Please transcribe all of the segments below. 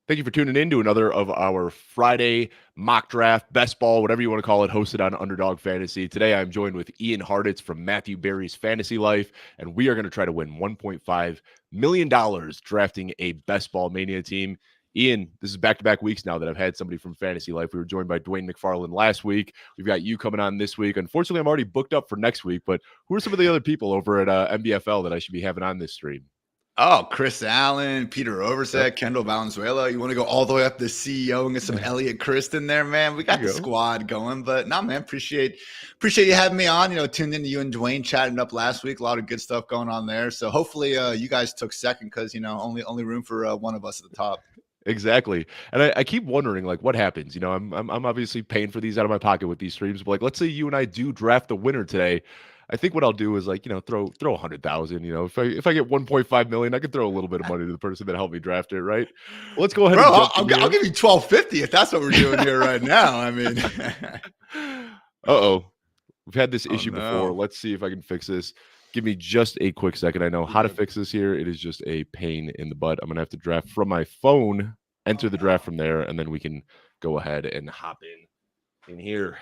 Thank you for tuning in to another of our Friday mock draft, best ball, whatever you want to call it, hosted on Underdog Fantasy. Today, I'm joined with Ian Hartitz from Matthew Berry's Fantasy Life, and we are going to try to win $1.5 million drafting a best ball mania team. Ian, this is back-to-back weeks now that I've had somebody from Fantasy Life. We were joined by Dwayne McFarland last week. We've got you coming on this week. Unfortunately, I'm already booked up for next week, but who are some of the other people over at MBFL that I should be having on this stream? Oh, Chris Allen, Peter Overset, Kendall Valenzuela. You want to go all the way up to the CEO and get some Elliot Christ in there, man? We got the squad going, but no, man, appreciate you having me on. Tuned into you and Dwayne chatting up last week. A lot of good stuff going on there. So hopefully you guys took second because, only room for one of us at the top. Exactly. And I keep wondering, like, what happens? I'm obviously paying for these out of my pocket with these streams, but like, let's say you and I do draft the winner today. I think what I'll do is throw 100,000. If I get 1.5 million, I can throw a little bit of money to the person that helped me draft it, right? Well, let's go ahead. Bro, I'll give you 1250 if that's what we're doing here right now. I mean, we've had this issue before. Let's see if I can fix this. Give me just a quick second. I know how to fix this here. It is just a pain in the butt. I'm gonna have to draft from my phone, enter the draft from there, and then we can go ahead and hop in here.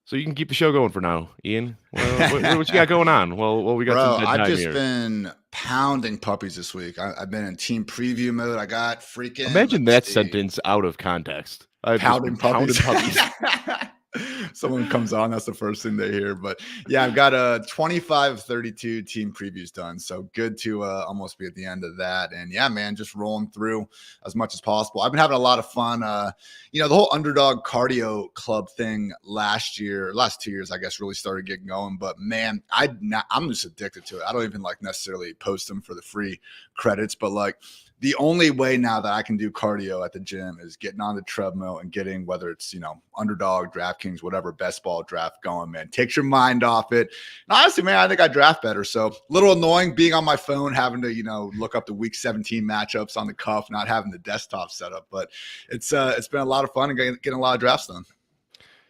So you can keep the show going for now, Ian. Well, what you got going on? Well, we got some I've just been pounding puppies this week. I've been in team preview mode. I got freaking. Imagine that sentence out of context. Pounding puppies. Someone comes on, that's the first thing they hear. But yeah, I've got a 25-32 team previews done. So good to almost be at the end of that. And yeah, man, just rolling through as much as possible. I've been having a lot of fun. The whole Underdog cardio club thing last 2 years, I guess, really started getting going. But man, I'm just addicted to it. I don't even necessarily post them for the free credits, but the only way now that I can do cardio at the gym is getting on the treadmill and getting, whether it's, Underdog, DraftKings, whatever, best ball draft going, man. Takes your mind off it. And honestly, man, I think I draft better. So a little annoying being on my phone, having to, look up the week 17 matchups on the cuff, not having the desktop set up. But it's been a lot of fun and getting a lot of drafts done.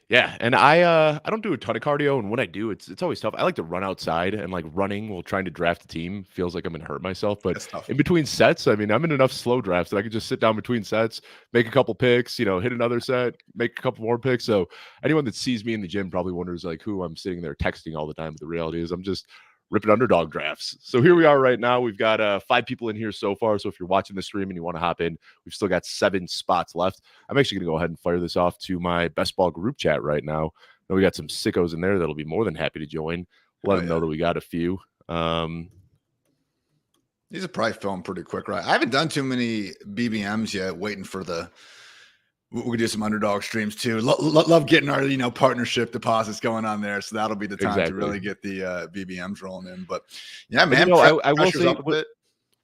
Yeah, and I don't do a ton of cardio, and when I do, it's always tough. I like to run outside, and running while trying to draft a team feels like I'm gonna hurt myself. But in between sets, I mean, I'm in enough slow drafts that I can just sit down between sets, make a couple picks, hit another set, make a couple more picks. So anyone that sees me in the gym probably wonders who I'm sitting there texting all the time. But the reality is I'm just ripping Underdog drafts. So here we are right now. We've got 5 people in here so far. So if you're watching the stream and you want to hop in, we've still got 7 spots left. I'm actually going to go ahead and fire this off to my best ball group chat right now. I know we got some sickos in there that'll be more than happy to join. Let them know that we got a few. These are probably filmed pretty quick, right? I haven't done too many BBMs yet, waiting for we could do some Underdog streams too. Love getting our partnership deposits going on there, so that'll be the time to really get the BBMs rolling in. But yeah, man, I will say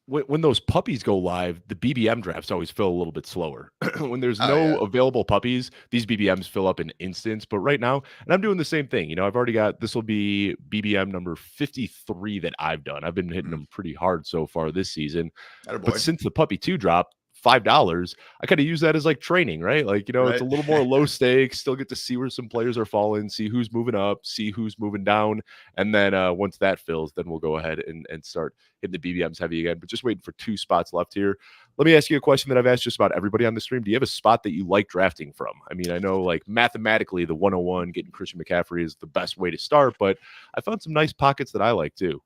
when those puppies go live, the BBM drafts always feel a little bit slower. When there's no available puppies, these BBMs fill up in instance. But right now, and I'm doing the same thing. I've already got, this will be BBM number 53 that I've done. I've been hitting them pretty hard so far this season. But since the puppy 2 dropped, $5, I kind of use that as training, right? It's a little more low stakes, still get to see where some players are falling, see who's moving up, see who's moving down. And then once that fills, then we'll go ahead and start hitting the BBMs heavy again. But just waiting for 2 spots left here. Let me ask you a question that I've asked just about everybody on the stream. Do you have a spot that you like drafting from? I mean, I know mathematically the 101 getting Christian McCaffrey is the best way to start, but I found some nice pockets that I like too.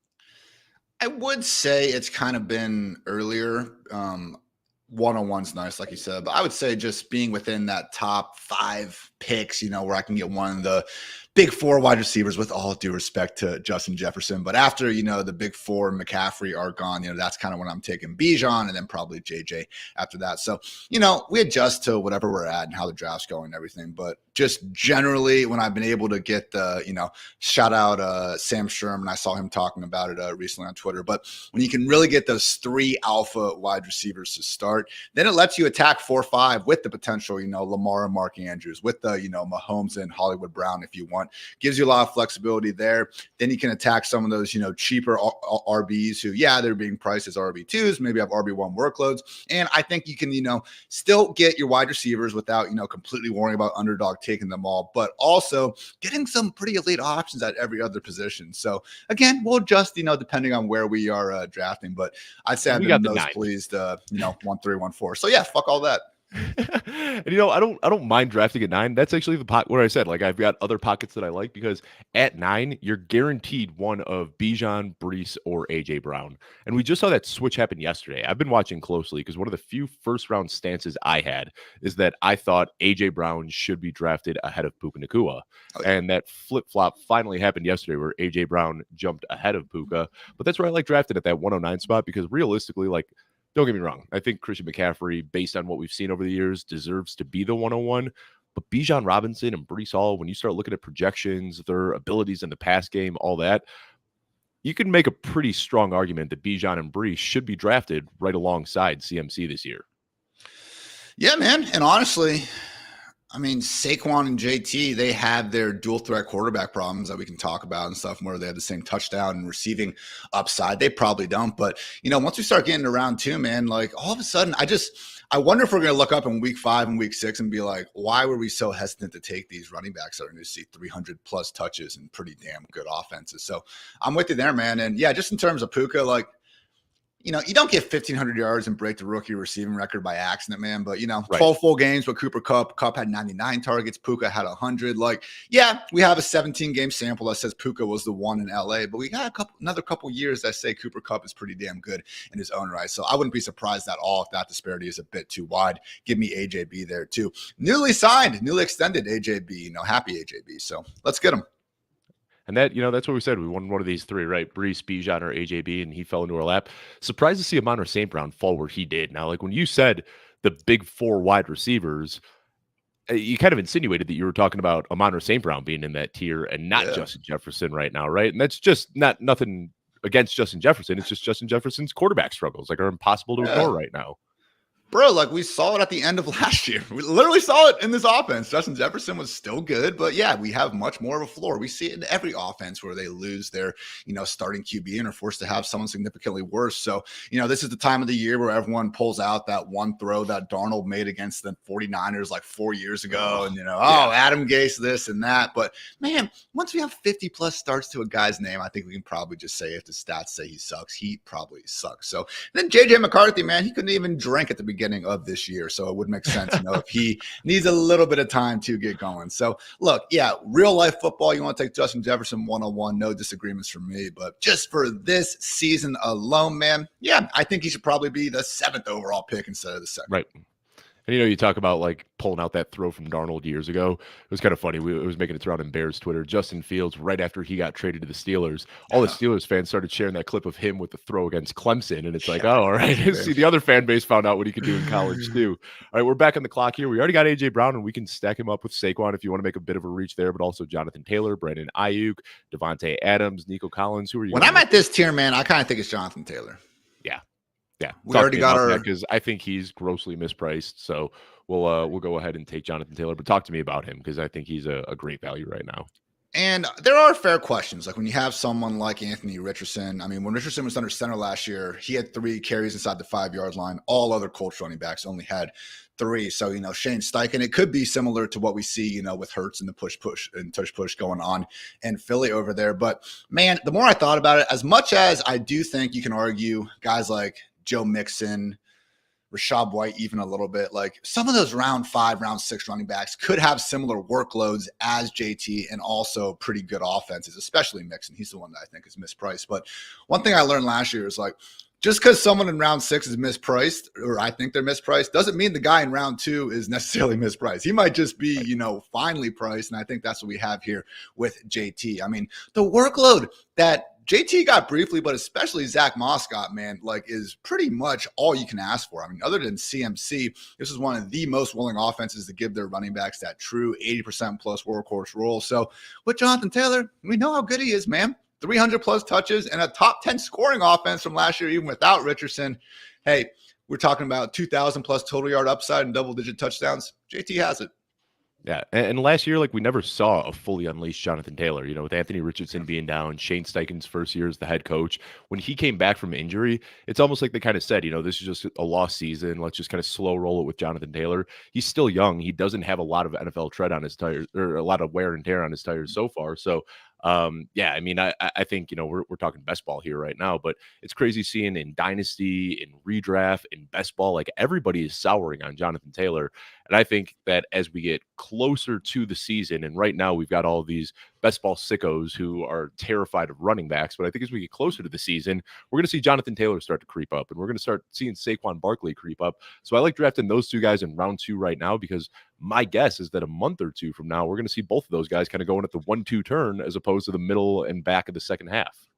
I would say it's kind of been earlier. 101's nice, like you said, but I would say just being within that top 5 picks, where I can get one of the big 4 wide receivers, with all due respect to Justin Jefferson. But after, the big 4 McCaffrey are gone, that's kind of when I'm taking Bijan and then probably JJ after that. So, we adjust to whatever we're at and how the draft's going and everything. But just generally, when I've been able to get the, shout out Sam Sherman, I saw him talking about it recently on Twitter. But when you can really get those 3 alpha wide receivers to start, then it lets you attack 4-5 with the potential, Lamar and Mark Andrews, with the, Mahomes and Hollywood Brown if you want. Gives you a lot of flexibility there. Then you can attack some of those, cheaper RBs who, they're being priced as RB2s, maybe have RB1 workloads. And I think you can, still get your wide receivers without, completely worrying about underdog taking them all, but also getting some pretty elite options at every other position. So again, we'll adjust, depending on where we are drafting, but I'd say I'm most pleased, 1, 3, 1, 4. So fuck all that. And I don't mind drafting at 9. That's actually the pot where I said, like, I've got other pockets that I like, because at 9 you're guaranteed one of Bijan, Breece, or AJ Brown. And we just saw that switch happen yesterday. I've been watching closely because one of the few first round stances I had is that I thought AJ Brown should be drafted ahead of Puka Nacua. And that flip-flop finally happened yesterday where AJ Brown jumped ahead of Puka. But that's where I like drafted at that 109 spot, because realistically, like, don't get me wrong, I think Christian McCaffrey, based on what we've seen over the years, deserves to be the 101. But Bijan Robinson and Breece Hall, when you start looking at projections, their abilities in the pass game, all that, you can make a pretty strong argument that Bijan and Breece should be drafted right alongside CMC this year. Yeah, man. And honestly, I mean, Saquon and JT, they have their dual threat quarterback problems that we can talk about and stuff, where they have the same touchdown and receiving upside. They probably don't. But, once we start getting to round 2, man, like all of a sudden, I wonder if we're going to look up in week 5 and week 6 and be like, why were we so hesitant to take these running backs that are going to see 300 plus touches and pretty damn good offenses? So I'm with you there, man. And just in terms of Puka, like, you don't get 1,500 yards and break the rookie receiving record by accident, man. But, 12 full games with Cooper Kupp. Kupp had 99 targets. Puka had 100. Like, we have a 17-game sample that says Puka was the one in LA. But we got another couple years that say Cooper Kupp is pretty damn good in his own right. So I wouldn't be surprised at all if that disparity is a bit too wide. Give me AJB there, too. Newly extended AJB. Happy AJB. So let's get him. And that, that's what we said. We wanted one of these 3, right? Breece, Bijan, or AJB, and he fell into our lap. Surprised to see Rhamondre St. Brown fall where he did. Now, like, when you said the big 4 wide receivers, you kind of insinuated that you were talking about Rhamondre St. Brown being in that tier and not Justin Jefferson right now, right? And that's just nothing against Justin Jefferson. It's just Justin Jefferson's quarterback struggles, like, are impossible to ignore right now. Bro, like, we saw it at the end of last year. We literally saw it in this offense. Justin Jefferson was still good, but we have much more of a floor. We see it in every offense where they lose their, starting QB and are forced to have someone significantly worse. So, this is the time of the year where everyone pulls out that one throw that Darnold made against the 49ers like 4 years ago. And, Adam Gase, this and that. But, man, once we have 50 plus starts to a guy's name, I think we can probably just say, if the stats say he sucks, he probably sucks. So then JJ McCarthy, man, he couldn't even drink at the beginning of this year. So it would make sense, if he needs a little bit of time to get going. So look, real life football, you want to take Justin Jefferson 101, no disagreements from me, but just for this season alone, man, I think he should probably be the 7th overall pick instead of the 2nd. Right. And, you talk about, like, pulling out that throw from Darnold years ago. It was kind of funny. It was making its round in Bears Twitter. Justin Fields, right after he got traded to the Steelers, all the Steelers fans started sharing that clip of him with the throw against Clemson. And it's like, all right. See, the other fan base found out what he could do in college, too. All right, we're back on the clock here. We already got A.J. Brown, and we can stack him up with Saquon if you want to make a bit of a reach there, but also Jonathan Taylor, Brandon Ayuk, Devontae Adams, Nico Collins. Who are you? When I'm at this tier, man, I kind of think it's Jonathan Taylor. Yeah, we already got our, because I think he's grossly mispriced. So we'll go ahead and take Jonathan Taylor. But talk to me about him, because I think he's a great value right now. And there are fair questions. Like when you have someone like Anthony Richardson, I mean, when Richardson was under center last year, he had 3 carries inside the 5-yard line. All other Colts running backs only had 3. So, Shane Steichen, it could be similar to what we see, with Hurts and the push and tush going on in Philly over there. But man, the more I thought about it, as much as I do think you can argue guys like Joe Mixon, Rachaad White, even a little bit, like some of those round 5, round 6 running backs could have similar workloads as JT and also pretty good offenses, especially Mixon. He's the one that I think is mispriced. But one thing I learned last year is, like, just because someone in round 6 is mispriced, or I think they're mispriced, doesn't mean the guy in round 2 is necessarily mispriced. He might just be, finely priced. And I think that's what we have here with JT. I mean, the workload that JT got briefly, but especially Zach Moss got, man, like, is pretty much all you can ask for. I mean, other than CMC, this is one of the most willing offenses to give their running backs that true 80% plus workhorse role. So with Jonathan Taylor, we know how good he is, man. 300 plus touches and a top 10 scoring offense from last year, even without Richardson. Hey, we're talking about 2,000 plus total yard upside and double-digit touchdowns. JT has it. Yeah, and last year, like we never saw a fully unleashed Jonathan Taylor. With Anthony Richardson being down, Shane Steichen's first year as the head coach. When he came back from injury, it's almost like they kind of said, this is just a lost season. Let's just kind of slow roll it with Jonathan Taylor. He's still young. He doesn't have a lot of NFL tread on his tires, or a lot of wear and tear on his tires so far. So, yeah, I mean, I think we're talking best ball here right now, but it's crazy seeing in dynasty, in redraft, in best ball, like everybody is souring on Jonathan Taylor. And I think that as we get closer to the season, and right now we've got all these best ball sickos who are terrified of running backs, but I think as we get closer to the season, we're going to see Jonathan Taylor start to creep up, and we're going to start seeing Saquon Barkley creep up. So I like drafting those two guys in round 2 right now, because my guess is that a month or two from now, we're going to see both of those guys kind of going at the 1-2 turn as opposed to the middle and back of the second half.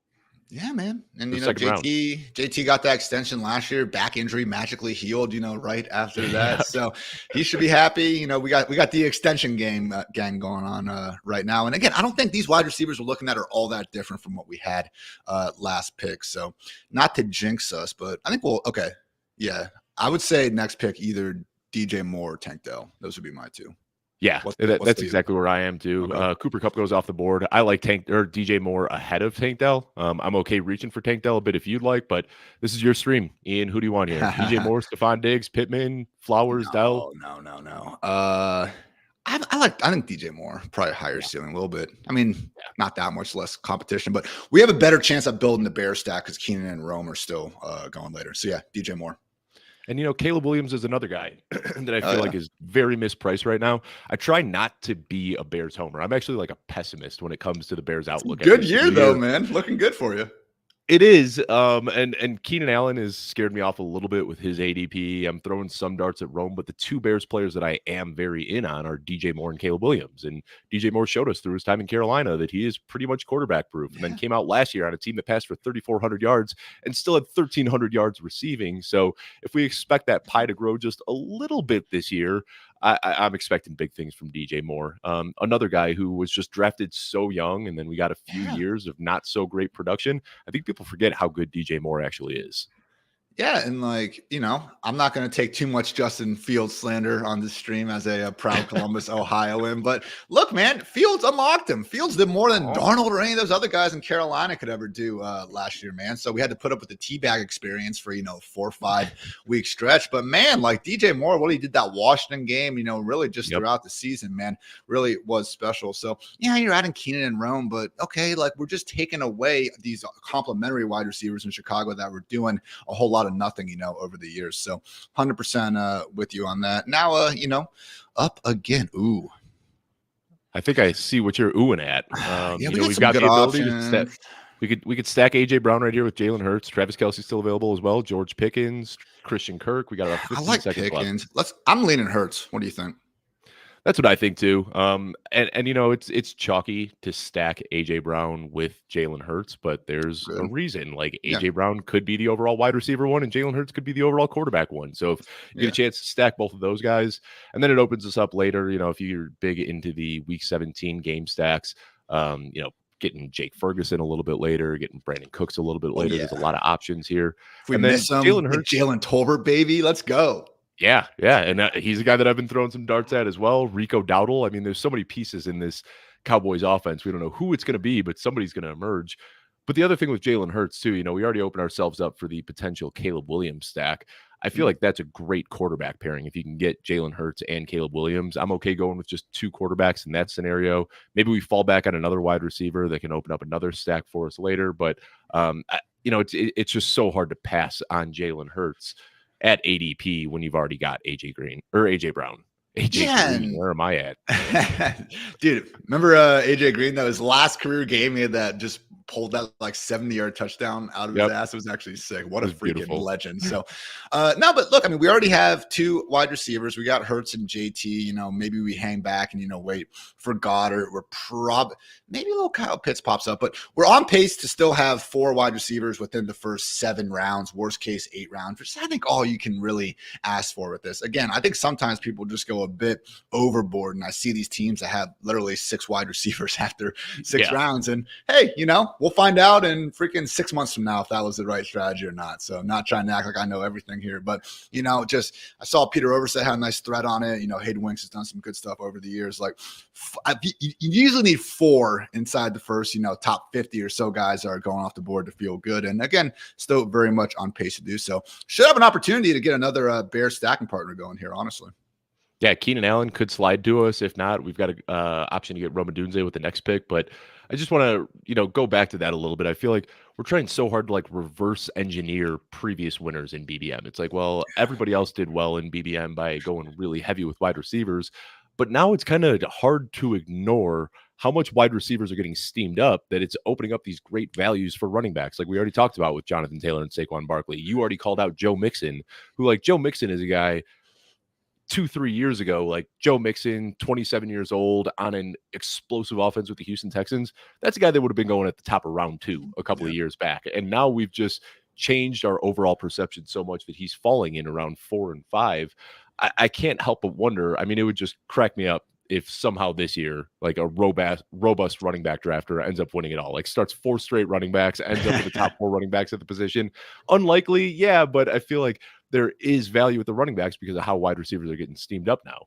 Yeah, man. And, JT got that extension last year, back injury magically healed, right after that. Yeah. So he should be happy. We got the extension gang going on right now. And again, I don't think these wide receivers we're looking at are all that different from what we had last pick. So not to jinx us, but I think okay. Yeah. I would say next pick, either DJ Moore or Tank Dell. Those would be my two. Yeah, that's exactly where I am too. Okay. Cooper Kupp goes off the board. I like DJ Moore ahead of Tank Dell. I'm okay reaching for Tank Dell a bit if you'd like, but this is your stream, Ian. Who do you want here? DJ Moore, Stephon Diggs, Pittman, Flowers, Dell? No. I think DJ Moore probably higher ceiling a little bit. I mean, not that much less competition, but we have a better chance of building the Bear stack because Keenan and Rome are still going later. So yeah, DJ Moore. And, Caleb Williams is another guy that I feel like is very mispriced right now. I try not to be a Bears homer. I'm actually like a pessimist when it comes to the Bears outlook. Good year, though, man. Looking good for you. It is. And Keenan Allen has scared me off a little bit with his ADP. I'm throwing some darts at Rome, but the two Bears players that I am very in on are DJ Moore and Caleb Williams. And DJ Moore showed us through his time in Carolina that he is pretty much quarterback proof, and then came out last year on a team that passed for 3,400 yards and still had 1,300 yards receiving. So if we expect that pie to grow just a little bit this year, I'm expecting big things from DJ Moore. Another guy who was just drafted so young, and then we got a few years of not so great production. I think people forget how good DJ Moore actually is. Yeah, and I'm not going to take too much Justin Fields slander on this stream as a proud Columbus, Ohioan. But look, man, Fields unlocked him. Fields did more than Darnold or any of those other guys in Carolina could ever do last year, man. So we had to put up with the teabag experience for 4 or 5 week stretch. But man, like DJ Moore, what he did that Washington game, really just throughout the season, man, really was special. So yeah, you're adding Keenan and Rome, but okay, like we're just taking away these complimentary wide receivers in Chicago that were doing a whole lot of nothing, over the years. So 100% with you on that. Now, up again. Ooh. I think I see what you're oohing at. We've got the ability to stack. We could stack AJ Brown right here with Jalen Hurts. Travis Kelce still available as well. George Pickens, Christian Kirk. We got about 15 seconds Pickens. Left. I'm leaning Hurts. What do you think? That's what I think too. And it's chalky to stack AJ Brown with Jalen Hurts, but there's a reason. Like AJ Brown could be the overall wide receiver one, and Jalen Hurts could be the overall quarterback one. So if you get a chance to stack both of those guys, and then it opens us up later. If you're big into the Week 17 game stacks, getting Jake Ferguson a little bit later, getting Brandon Cooks a little bit later. There's a lot of options here. If we miss him, Jalen Tolbert, baby, let's go. Yeah. And he's a guy that I've been throwing some darts at as well. Rico Dowdle. I mean, there's so many pieces in this Cowboys offense. We don't know who it's going to be, but somebody's going to emerge. But the other thing with Jalen Hurts too, we already opened ourselves up for the potential Caleb Williams stack. I feel like that's a great quarterback pairing. If you can get Jalen Hurts and Caleb Williams, I'm okay going with just 2 quarterbacks in that scenario. Maybe we fall back on another wide receiver that can open up another stack for us later. But, it's just so hard to pass on Jalen Hurts at ADP when you've already got AJ Brown. Green, where am I at? Dude, remember AJ Green, that his last career game, he had that just pulled that like 70-yard touchdown out of his ass. It was actually sick. What a freaking legend. So no, but look, I mean, we already have 2 wide receivers. We got Hurts and JT. Maybe we hang back and wait for Goddard. Maybe a little Kyle Pitts pops up, but we're on pace to still have 4 wide receivers within the first 7 rounds, worst case 8 rounds, which is, I think, all you can really ask for with this. Again, I think sometimes people just go a bit overboard. And I see these teams that have literally 6 wide receivers after 6 rounds. And hey, we'll find out in freaking 6 months from now if that was the right strategy or not. So I'm not trying to act like I know everything here, but I saw Peter Overset had a nice thread on it. Hayden Winks has done some good stuff over the years. Like you usually need 4 inside the first, top 50 or so guys are going off the board to feel good. And again, still very much on pace to do so. Should have an opportunity to get another Bear stacking partner going here, honestly. Yeah, Keenan Allen could slide to us. If not, we've got an option to get Rhamondre with the next pick. But I just want to, go back to that a little bit. I feel like we're trying so hard to reverse engineer previous winners in BBM. It's like, well, everybody else did well in BBM by going really heavy with wide receivers. But now it's kind of hard to ignore how much wide receivers are getting steamed up that it's opening up these great values for running backs. Like we already talked about with Jonathan Taylor and Saquon Barkley. You already called out Joe Mixon, who Joe Mixon is a guy 2-3 years ago, Joe Mixon, 27 years old on an explosive offense with the Houston Texans. That's a guy that would have been going at the top of round 2 a couple of years back. And now we've just changed our overall perception so much that he's falling in around 4 and 5. I can't help but wonder. I mean, it would just crack me up if somehow this year, a robust running back drafter ends up winning it all. Starts 4 straight running backs, ends up with the top 4 running backs at the position. Unlikely, yeah, but I feel like there is value with the running backs because of how wide receivers are getting steamed up now.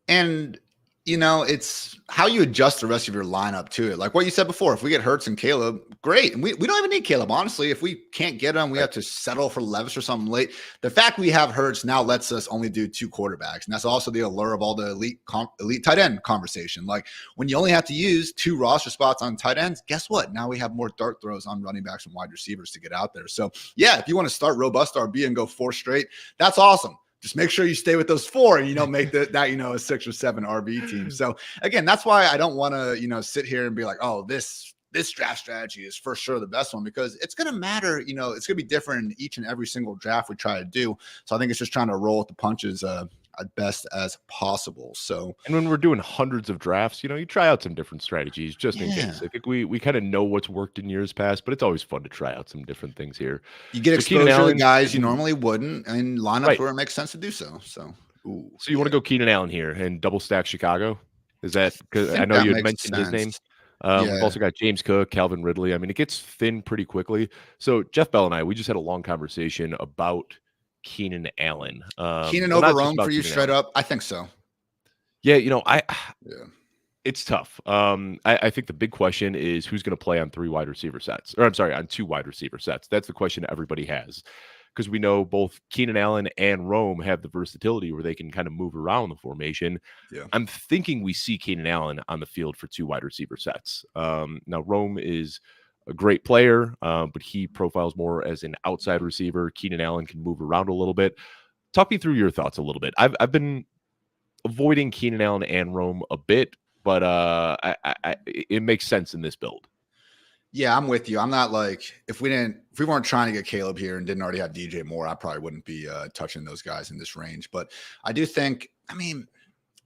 And it's how you adjust the rest of your lineup to it. Like what you said before, if we get Hurts and Caleb, great. And we don't even need Caleb, honestly. If we can't get him, we have to settle for Levis or something late. The fact we have Hurts now lets us only do 2 quarterbacks. And that's also the allure of all the elite tight end conversation. Like when you only have to use 2 roster spots on tight ends, guess what? Now we have more dart throws on running backs and wide receivers to get out there. So yeah, if you want to start robust RB and go 4 straight, that's awesome. Just make sure you stay with those 4 and you don't make that a 6 or 7 RB team. So again, that's why I don't want to, sit here and be like, oh, this draft strategy is for sure the best one, because it's going to matter. It's going to be different in each and every single draft we try to do. So I think it's just trying to roll with the punches at best as possible. So, and when we're doing hundreds of drafts, you try out some different strategies just in case. I think we kind of know what's worked in years past, but it's always fun to try out some different things here. You get exposure to guys you normally wouldn't, and lineups where it makes sense to do so. So you want to go Keenan Allen here and double stack Chicago? Is that because I know you had mentioned his name? We've also got James Cook, Calvin Ridley. I mean, it gets thin pretty quickly. So Jeff Bell and we just had a long conversation about Keenan Allen. Keenan over Rome for you straight up? I think so. Yeah, it's tough. I think the big question is who's going to play on 3 wide receiver sets, or I'm sorry, on 2 wide receiver sets. That's the question everybody has, because we know both Keenan Allen and Rome have the versatility where they can kind of move around the formation. Yeah. I'm thinking we see Keenan Allen on the field for 2 wide receiver sets. Now Rome is a great player, but he profiles more as an outside receiver. Keenan Allen can move around a little bit. Talk me through your thoughts a little bit. I've been avoiding Keenan Allen and Rome a bit, but it makes sense in this build. Yeah, I'm with you. I'm not if we weren't trying to get Caleb here and didn't already have DJ Moore, I probably wouldn't be touching those guys in this range. But I do think,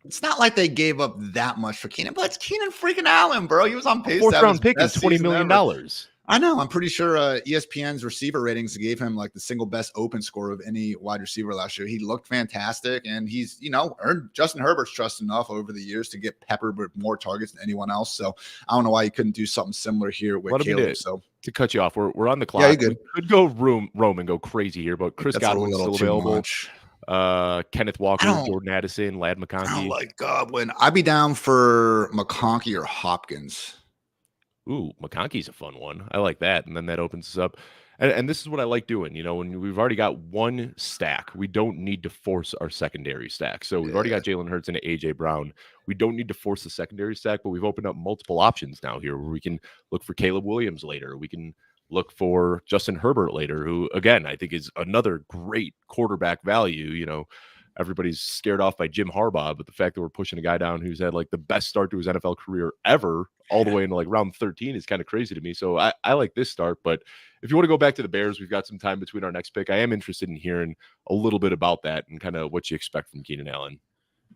it's not like they gave up that much for Keenan, but it's Keenan freaking Allen, bro. He was on pace. 4th round pick and $20 million. I know. I'm pretty sure ESPN's receiver ratings gave him the single best open score of any wide receiver last year. He looked fantastic, and he's, earned Justin Herbert's trust enough over the years to get peppered with more targets than anyone else. So I don't know why he couldn't do something similar here with Caleb. So to cut you off, we're on the clock. Yeah, you good. We could go Rome and go crazy here, but Chris Godwin's still available. Kenneth Walker, Jordan Addison, Ladd McConkey. I don't like Godwin. I'd be down for McConkey or Hopkins. Ooh, McConkey's a fun one. I like that. And then that opens us up. And this is what I like doing. When we've already got 1 stack, we don't need to force our secondary stack. So we've already got Jalen Hurts and A.J. Brown. We don't need to force the secondary stack, but we've opened up multiple options now here where we can look for Caleb Williams later. We can look for Justin Herbert later, who, again, I think is another great quarterback value. Everybody's scared off by Jim Harbaugh, but the fact that we're pushing a guy down who's had the best start to his NFL career ever all the way into round 13 is kind of crazy to me. So I like this start, but if you want to go back to the Bears, we've got some time between our next pick. I am interested in hearing a little bit about that and kind of what you expect from Keenan Allen.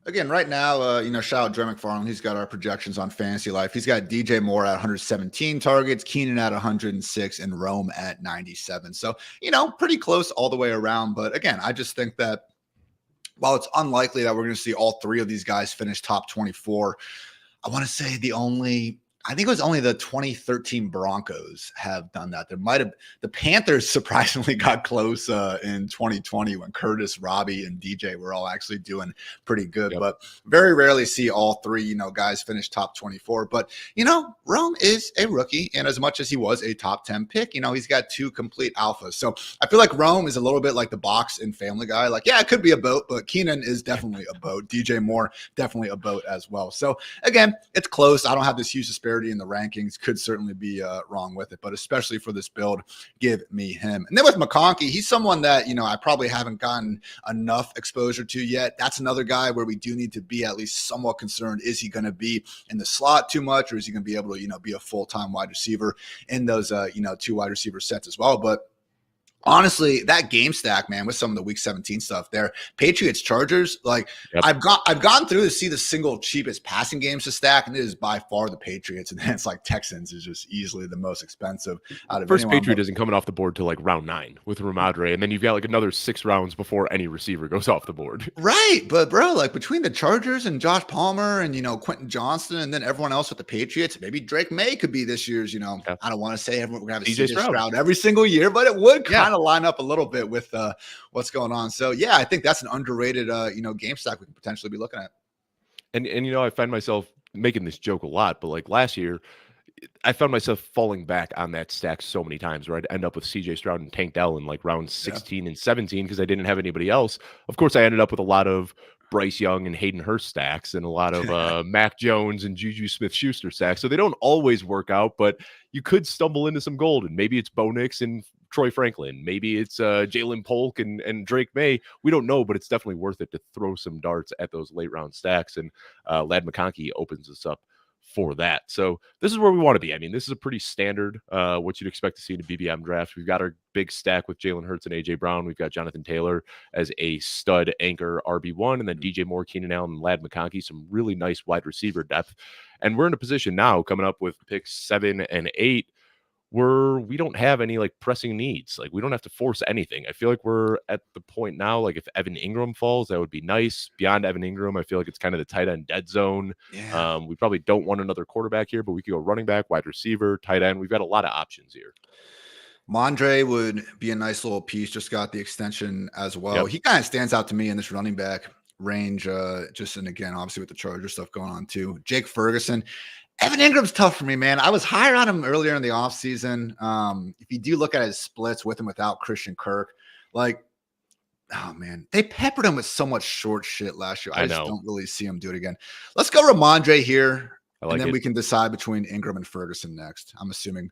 Again, right now, shout out Dre McFarland. He's got our projections on Fantasy Life. He's got DJ Moore at 117 targets, Keenan at 106, and Rome at 97. So, pretty close all the way around. But again, I just think that while it's unlikely that we're going to see all three of these guys finish top 24, I want to say I think it was only the 2013 Broncos have done that. The Panthers surprisingly got close in 2020 when Curtis, Robbie, and DJ were all actually doing pretty good, but very rarely see all three, guys finish top 24. But, Rome is a rookie, and as much as he was a top 10 pick, he's got two complete alphas. So I feel like Rome is a little bit like the box in Family Guy. Like, yeah, it could be a boat, but Keenan is definitely a boat. DJ Moore, definitely a boat as well. So again, it's close. I don't have this huge disparity in the rankings, could certainly be wrong with it, but especially for this build, give me him. And then with McConkey, he's someone that I probably haven't gotten enough exposure to yet. That's another guy where we do need to be at least somewhat concerned. Is he going to be in the slot too much, or is he going to be able to be a full-time wide receiver in those two wide receiver sets as well? But honestly, that game stack, man, with some of the week 17 stuff there, Patriots, Chargers, I've gone through to see the single cheapest passing games to stack, and it is by far the Patriots. And then it's like Texans is just easily the most expensive out of first anyone. Patriot isn't coming off the board till like round 9 with Rhamondre, and then you've got another 6 rounds before any receiver goes off the board. Right, but bro, between the Chargers and Josh Palmer and Quentin Johnston and then everyone else with the Patriots, maybe Drake May could be this year's. I don't want to say everyone we're gonna have a CJ Stroud every single year, but it would kind of line up a little bit with what's going on. So yeah, I think that's an underrated game stack we could potentially be looking at. And I find myself making this joke a lot, but last year I found myself falling back on that stack so many times where I'd end up with CJ Stroud and Tank Dell in round 16 and 17 because I didn't have anybody else. Of course, I ended up with a lot of Bryce Young and Hayden Hurst stacks and a lot of Mac Jones and Juju Smith-Schuster stacks. So they don't always work out, but you could stumble into some gold, and maybe it's Bo Nix and Troy Franklin. Maybe it's Jalen Polk and Drake May. We don't know, but it's definitely worth it to throw some darts at those late round stacks. And Ladd McConkey opens us up for that. So this is where we want to be. I mean, this is a pretty standard what you'd expect to see in a BBM draft. We've got our big stack with Jalen Hurts and AJ Brown. We've got Jonathan Taylor as a stud anchor RB1, and then DJ Moore, Keenan Allen, and Ladd McConkey, some really nice wide receiver depth. And we're in a position now coming up with picks 7 and 8 where we don't have any pressing needs. We don't have to force anything. I feel like we're at the point now, if Evan Ingram falls, that would be nice. Beyond Evan Ingram, I feel like it's kind of the tight end dead zone. Yeah. We probably don't want another quarterback here, but we could go running back, wide receiver, tight end. We've got a lot of options here. Rhamondre would be a nice little piece. Just got the extension as well. Yep. He kind of stands out to me in this running back range. And again, obviously with the Charger stuff going on too. Jake Ferguson. Evan Ingram's tough for me, man. I was higher on him earlier in the offseason. If you do look at his splits with and without Christian Kirk, oh man, they peppered him with so much short shit last year. I just don't really see him do it again. Let's go Rhamondre here, and then we can decide between Ingram and Ferguson next. I'm assuming.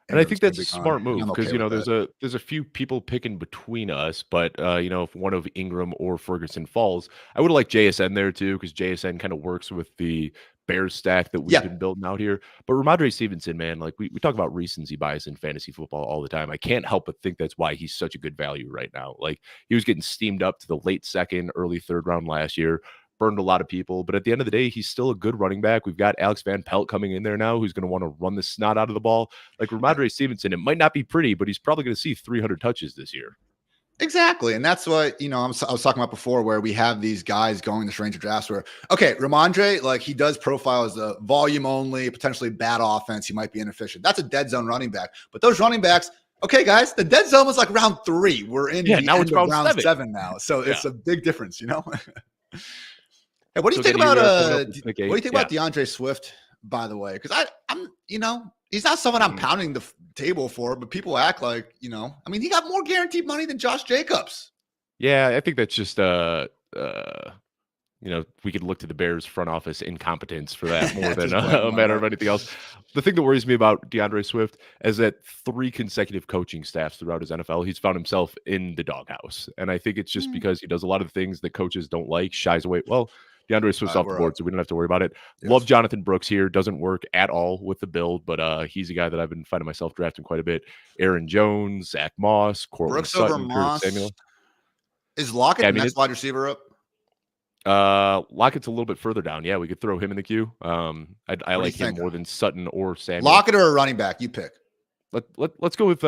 And I think that's a smart move because there's a few people picking between us, but if one of Ingram or Ferguson falls, I would like JSN there too because JSN kind of works with the Bears stack that we've been building out here. But Rhamondre Stevenson, man, we talk about recency bias in fantasy football all the time. I can't help but think that's why he's such a good value right now. He was getting steamed up to the late second, early third round last year, burned a lot of people, but at the end of the day, he's still a good running back. We've got Alex Van Pelt coming in there now, who's going to want to run the snot out of the ball. Rhamondre Stevenson, it might not be pretty, but he's probably going to see 300 touches this year. Exactly. And that's what, I was talking about before, where we have these guys going this range of drafts where, okay, Rhamondre, he does profile as a volume only, potentially bad offense. He might be inefficient. That's a dead zone running back. But those running backs, okay, guys, the dead zone was round 3. We're in now it's round 7 now. So it's a big difference, Hey, what do you think about DeAndre Swift, by the way? Because I'm he's not someone I'm pounding the table for, but people act he got more guaranteed money than Josh Jacobs. Yeah, I think that's just we could look to the Bears front office incompetence for that more than a matter of anything else. The thing that worries me about DeAndre Swift is that 3 consecutive coaching staffs throughout his NFL, he's found himself in the doghouse. And I think it's just because he does a lot of things that coaches don't like, shies away. Well, DeAndre Swift's off the board, so we don't have to worry about it. Yes. Love Jonathan Brooks here. Doesn't work at all with the build, but he's a guy that I've been finding myself drafting quite a bit. Aaron Jones, Zach Moss, Courtland Sutton, over Moss. Samuel. Is Lockett the next wide receiver up? Lockett's a little bit further down. Yeah, we could throw him in the queue. I like him more than Sutton or Samuel. Lockett or a running back? You pick. Let's go with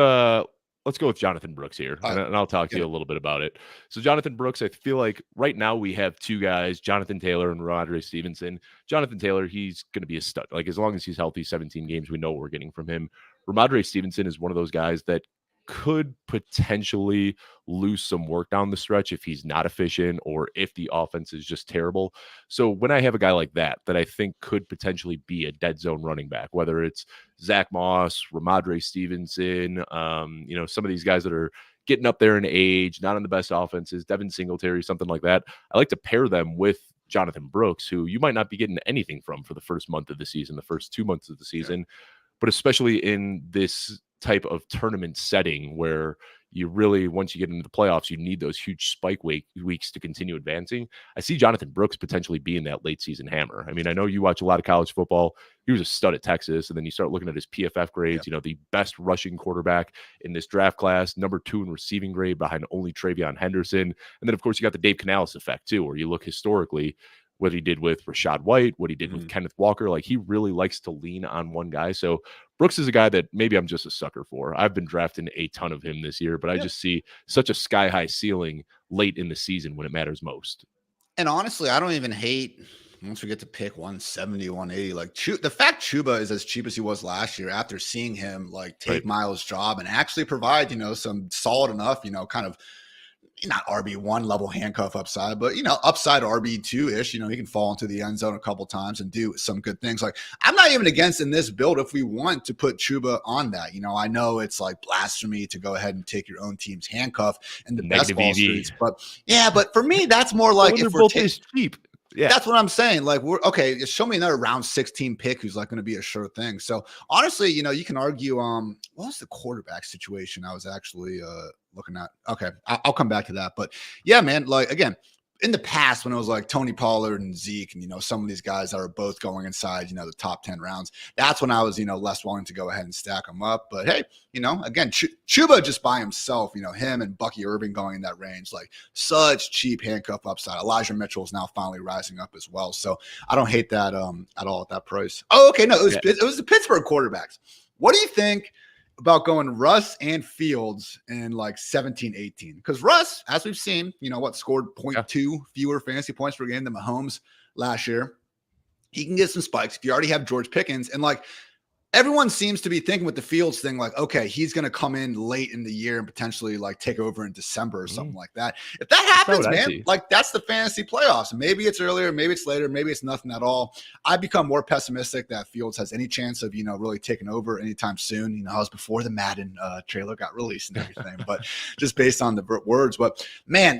let's go with Jonathan Brooks here, All right. and I'll talk to you a little bit about it. So Jonathan Brooks, I feel like right now we have two guys, Jonathan Taylor and Rhamondre Stevenson. Jonathan Taylor, he's going to be a stud. Like as long as he's healthy, 17 games, we know what we're getting from him. Rhamondre Stevenson is one of those guys that could potentially lose some work down the stretch if he's not efficient or if the offense is just terrible. So when I have a guy like that I think could potentially be a dead zone running back, whether it's Zach Moss, Rhamondre Stevenson, some of these guys that are getting up there in age, not on the best offenses, Devin Singletary, something like that. I like to pair them with Jonathan Brooks, who you might not be getting anything from for the first month of the season, the first 2 months of the season, but especially in this type of tournament setting where you really, once you get into the playoffs, you need those huge spike weeks to continue advancing. I see Jonathan Brooks potentially being that late season hammer. I mean, I know you watch a lot of college football. He was a stud at Texas, and then you start looking at his PFF grades, the best rushing quarterback in this draft class, number 2 in receiving grade behind only Travion Henderson. And then, of course, you got the Dave Canales effect, too, where you look historically what he did with Rashad White, what he did with Kenneth Walker. Like, he really likes to lean on one guy. So Brooks is a guy that maybe I'm just a sucker for. I've been drafting a ton of him this year, but I just see such a sky-high ceiling late in the season when it matters most. And honestly, I don't even hate once we get to pick 170, 180. Like the fact Chuba is as cheap as he was last year after seeing him like take Miles' job and actually provide, some solid enough, kind of not RB1 level handcuff upside, but upside RB2-ish. He can fall into the end zone a couple times and do some good things. Like, I'm not even against in this build if we want to put Chuba on that. I know it's like blasphemy to go ahead and take your own team's handcuff in the best ball streets, but for me, that's more like if we're cheap. Yeah, that's what I'm saying. Like, show me another round 16 pick who's like going to be a sure thing. So honestly, you can argue, what was the quarterback situation I was actually looking at? Okay, I'll come back to that. But yeah, man, like again, in the past when it was like Tony Pollard and Zeke and, some of these guys that are both going inside, the top 10 rounds, that's when I was, less willing to go ahead and stack them up. But hey, again, Chuba just by himself, him and Bucky Irving going in that range, like such cheap handcuff upside. Elijah Mitchell is now finally rising up as well. So I don't hate that at all at that price. Oh, okay. No, it was the Pittsburgh quarterbacks. What do you think about going Russ and Fields in like 17, 18? Because Russ, as we've seen, scored 0.2 fewer fantasy points per game than Mahomes last year. He can get some spikes if you already have George Pickens. And like everyone seems to be thinking with the Fields thing, like, okay, he's going to come in late in the year and potentially like take over in December or something like that. If that happens, man, like that's the fantasy playoffs. Maybe it's earlier, maybe it's later, maybe it's nothing at all. I become more pessimistic that Fields has any chance of, really taking over anytime soon. I was before the Madden trailer got released and everything, but just based on the words. But man,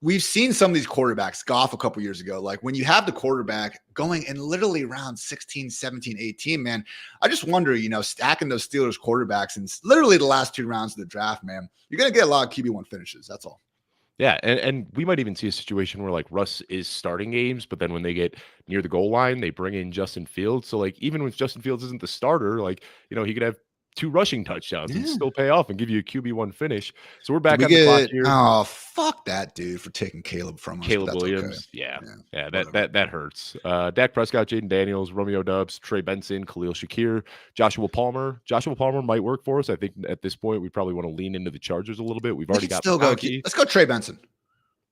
we've seen some of these quarterbacks, Goff a couple years ago, like when you have the quarterback going in literally around 16, 17, 18, man, I just wonder, stacking those Steelers quarterbacks in literally the last 2 rounds of the draft, man, you're going to get a lot of QB1 finishes. That's all. Yeah, and we might even see a situation where like Russ is starting games, but then when they get near the goal line, they bring in Justin Fields. So like even when Justin Fields isn't the starter, like, he could have 2 rushing touchdowns and still pay off and give you a QB1 finish. So we're back on the clock here. Oh, fuck that dude for taking Caleb from us. Caleb Williams. Okay. Yeah, that hurts. Dak Prescott, Jaden Daniels, Romeo Doubs, Trey Benson, Khalil Shakir, Joshua Palmer. Joshua Palmer might work for us. I think at this point we probably want to lean into the Chargers a little bit. We've already got let's go Trey Benson.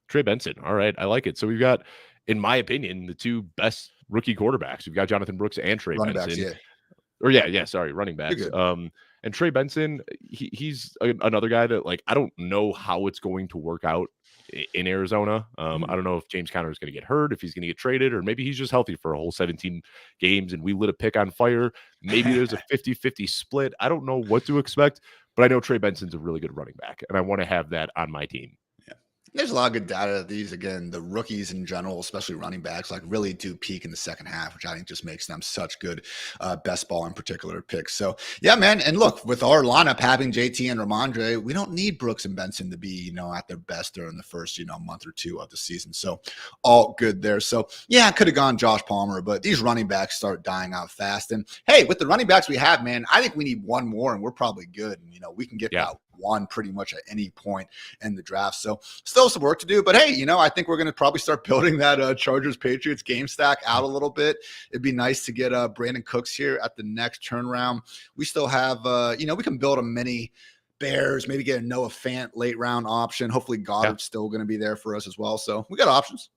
Trey Benson. All right. I like it. So we've got, in my opinion, the 2 best rookie quarterbacks. We've got Jonathan Brooks and Trey Benson. Running backs. And Trey Benson, he's another guy that like I don't know how it's going to work out in Arizona. I don't know if James Conner is going to get hurt, if he's going to get traded, or maybe he's just healthy for a whole 17 games and we lit a pick on fire. Maybe there's a 50-50 split. I don't know what to expect, but I know Trey Benson's a really good running back, and I want to have that on my team. There's a lot of good data that these, again, the rookies in general, especially running backs, like really do peak in the second half, which I think just makes them such good best ball in particular picks. So, yeah, man. And look, with our lineup having JT and Rhamondre, we don't need Brooks and Benson to be, at their best during the first, month or 2 of the season. So all good there. So, yeah, I could have gone Josh Palmer, but these running backs start dying out fast. And, hey, with the running backs we have, man, I think we need one more and we're probably good. And, we can get out. 1 pretty much at any point in the draft. So still some work to do, but hey, I think we're going to probably start building that Chargers Patriots game stack out a little bit. It'd be nice to get Brandon Cooks here at the next turnaround. We still have, we can build a mini Bears, maybe get a Noah Fant late round option. Hopefully Goddard's still going to be there for us as well. So we got options.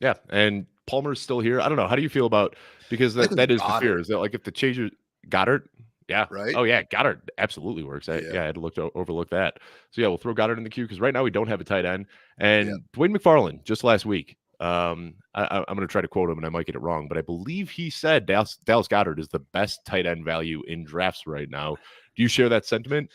Yeah. And Palmer's still here. I don't know. How do you feel about, because that is the fear. Is that like if the Chargers, Goddard? Yeah. Right. Oh yeah. Goddard absolutely works. I had to overlook that. So yeah, we'll throw Goddard in the queue because right now we don't have a tight end. And Dwayne McFarland just last week, I'm going to try to quote him and I might get it wrong, but I believe he said Dallas Goddard is the best tight end value in drafts right now. Do you share that sentiment?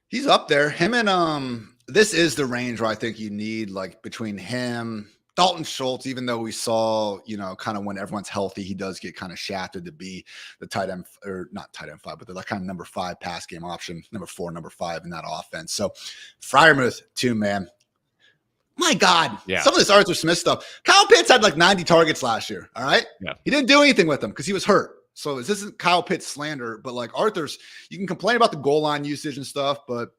He's up there. Him and this is the range where I think you need, like, between him, Dalton Schultz, even though we saw, kind of when everyone's healthy, he does get kind of shafted to be the tight end, or not tight end 5, but the kind of number 5 pass game option, number 4, number 5 in that offense. So Freiermuth too, man. My God, some of this Arthur Smith stuff. Kyle Pitts had like 90 targets last year. All right. Yeah. He didn't do anything with them because he was hurt. So this isn't Kyle Pitts slander, but like Arthur's, you can complain about the goal line usage and stuff, but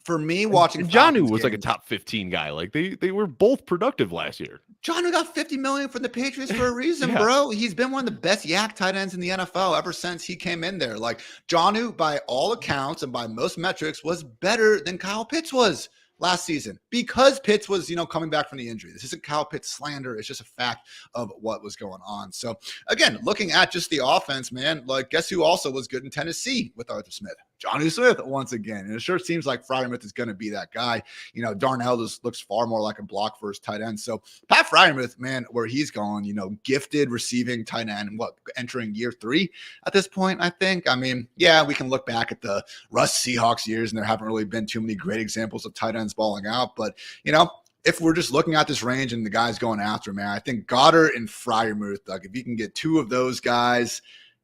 for me, watching Jonnu was like a top 15 guy. Like they were both productive last year. Jonnu got $50 million from the Patriots for a reason, bro. He's been one of the best yak tight ends in the NFL ever since he came in there. Like Jonnu, by all accounts and by most metrics, was better than Kyle Pitts was last season because Pitts was, coming back from the injury. This isn't Kyle Pitts slander. It's just a fact of what was going on. So again, looking at just the offense, man, like guess who also was good in Tennessee with Arthur Smith? Jonnu Smith once again. And it sure seems like Freiermuth is going to be that guy. Darnell just looks far more like a block first tight end. So Pat Freiermuth, man, where he's gone, gifted receiving tight end, entering year 3 at this point, I think. I mean, yeah, we can look back at the Russ Seahawks years and there haven't really been too many great examples of tight ends balling out. But, if we're just looking at this range and the guys going after, man, I think Goddard and Freiermuth, like if you can get 2 of those guys,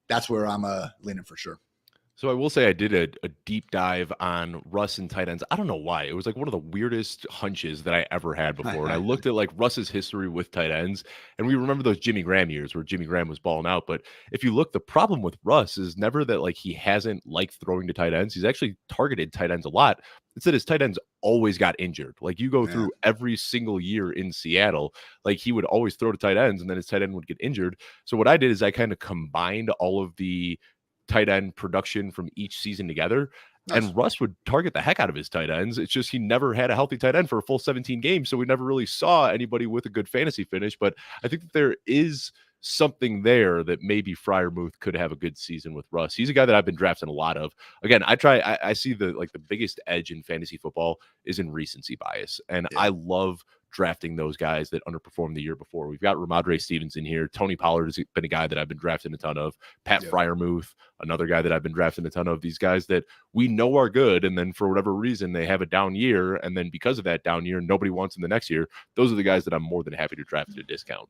that's where I'm leaning for sure. So I will say I did a deep dive on Russ and tight ends. I don't know why. It was like one of the weirdest hunches that I ever had before. And I looked at like Russ's history with tight ends, and we remember those Jimmy Graham years where Jimmy Graham was balling out. But if you look, the problem with Russ is never that like he hasn't liked throwing to tight ends. He's actually targeted tight ends a lot. It's that his tight ends always got injured. Like you go through every single year in Seattle, like he would always throw to tight ends and then his tight end would get injured. So what I did is I kind of combined all of the tight end production from each season together. Nice. And Russ would target the heck out of his tight ends. It's just he never had a healthy tight end for a full 17 games. So we never really saw anybody with a good fantasy finish. But I think that there is something there that maybe Freiermuth could have a good season with Russ. He's a guy that I've been drafting a lot of. Again, I see the biggest edge in fantasy football is in recency bias. And I love drafting those guys that underperformed the year before. We've got Rhamondre Stevenson here. Tony Pollard has been a guy that I've been drafting a ton of. Pat Freiermuth, another guy that I've been drafting a ton of. These guys that we know are good, and then for whatever reason, they have a down year, and then because of that down year, nobody wants them the next year. Those are the guys that I'm more than happy to draft at a discount.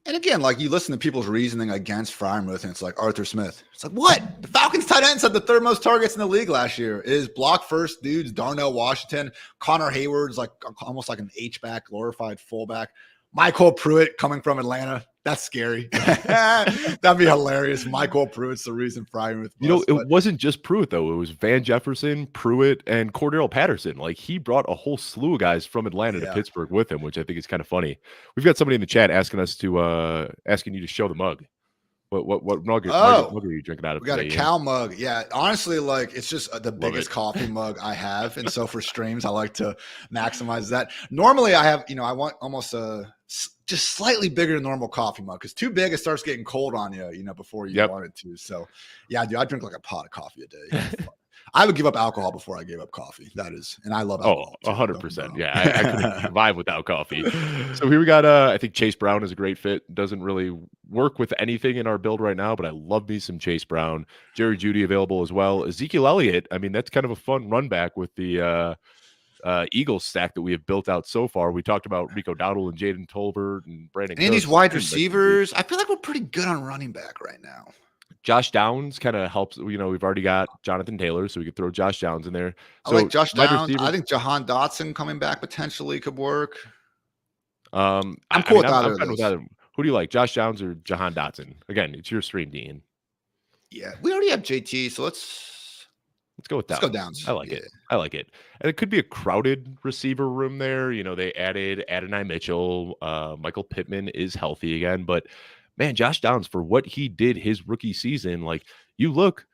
And again, like you listen to people's reasoning against Freiermuth, and it's like Arthur Smith. It's like, what? The Falcons tight ends had the 3rd most targets in the league last year. It is block first dudes, Darnell Washington, Connor Hayward's like almost like an H-back, glorified fullback. Michael Pruitt coming from Atlanta. That's scary. That'd be hilarious. Michael Pruitt's the reason Freiermuth. It wasn't just Pruitt, though. It was Van Jefferson, Pruitt, and Cordero Patterson. Like, he brought a whole slew of guys from Atlanta to Pittsburgh with him, which I think is kind of funny. We've got somebody in the chat asking you to show the mug. What mug are you drinking out of? We got a cow mug. Yeah, honestly, like it's just the biggest coffee mug I have, and so for streams, I like to maximize that. Normally, I have I want almost just slightly bigger than normal coffee mug because too big, it starts getting cold on you, before you want it to. So yeah, dude, I drink like a pot of coffee a day. I would give up alcohol before I gave up coffee. That is, and I love alcohol. 100%. Yeah, I couldn't survive without coffee. So here we got, I think Chase Brown is a great fit. Doesn't really work with anything in our build right now, but I love me some Chase Brown. Jerry Jeudy available as well. Ezekiel Elliott, I mean, that's kind of a fun run back with the Eagles stack that we have built out so far. We talked about Rico Dowdle and Jaden Tolbert and Brandon. And these wide receivers, I feel like we're pretty good on running back right now. Josh Downs kind of helps. We've already got Jonathan Taylor, so we could throw Josh Downs in there. So I like Josh Downs. I think Jahan Dotson coming back potentially could work. I'm cool with that. Who do you like, Josh Downs or Jahan Dotson? Again, it's your stream, Dean. Yeah, we already have JT, so let's. Let's go with Let's Downs. go Downs. I like it. I like it. And it could be a crowded receiver room there. They added Adonai Mitchell. Michael Pittman is healthy again. But, man, Josh Downs, for what he did his rookie season, like, you look,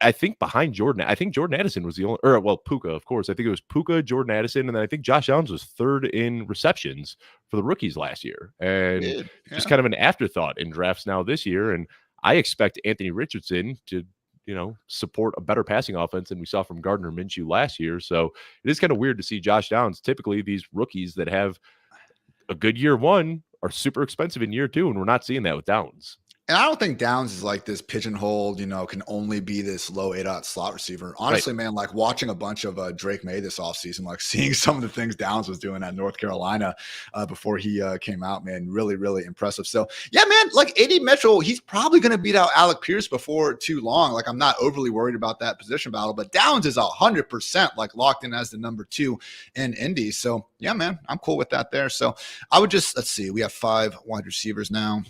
I think behind Jordan, I think Jordan Addison was the only, or well, Puka, of course. I think it was Puka, Jordan Addison, and then I think Josh Downs was third in receptions for the rookies last year, and just kind of an afterthought in drafts now this year. And I expect Anthony Richardson to, support a better passing offense than we saw from Gardner Minshew last year. So it is kind of weird to see Josh Downs. Typically, these rookies that have a good year one are super expensive in year two, and we're not seeing that with Downs. And I don't think Downs is like this pigeonholed, can only be this low A-dot slot receiver. Honestly, man, like watching a bunch of Drake May this offseason, like seeing some of the things Downs was doing at North Carolina before he came out, man, really, really impressive. So, yeah, man, like AD Mitchell, he's probably going to beat out Alec Pierce before too long. Like, I'm not overly worried about that position battle, but Downs is 100% like locked in as the number 2 in Indy. So, yeah, man, I'm cool with that there. So I would just, let's see, we have 5 wide receivers now.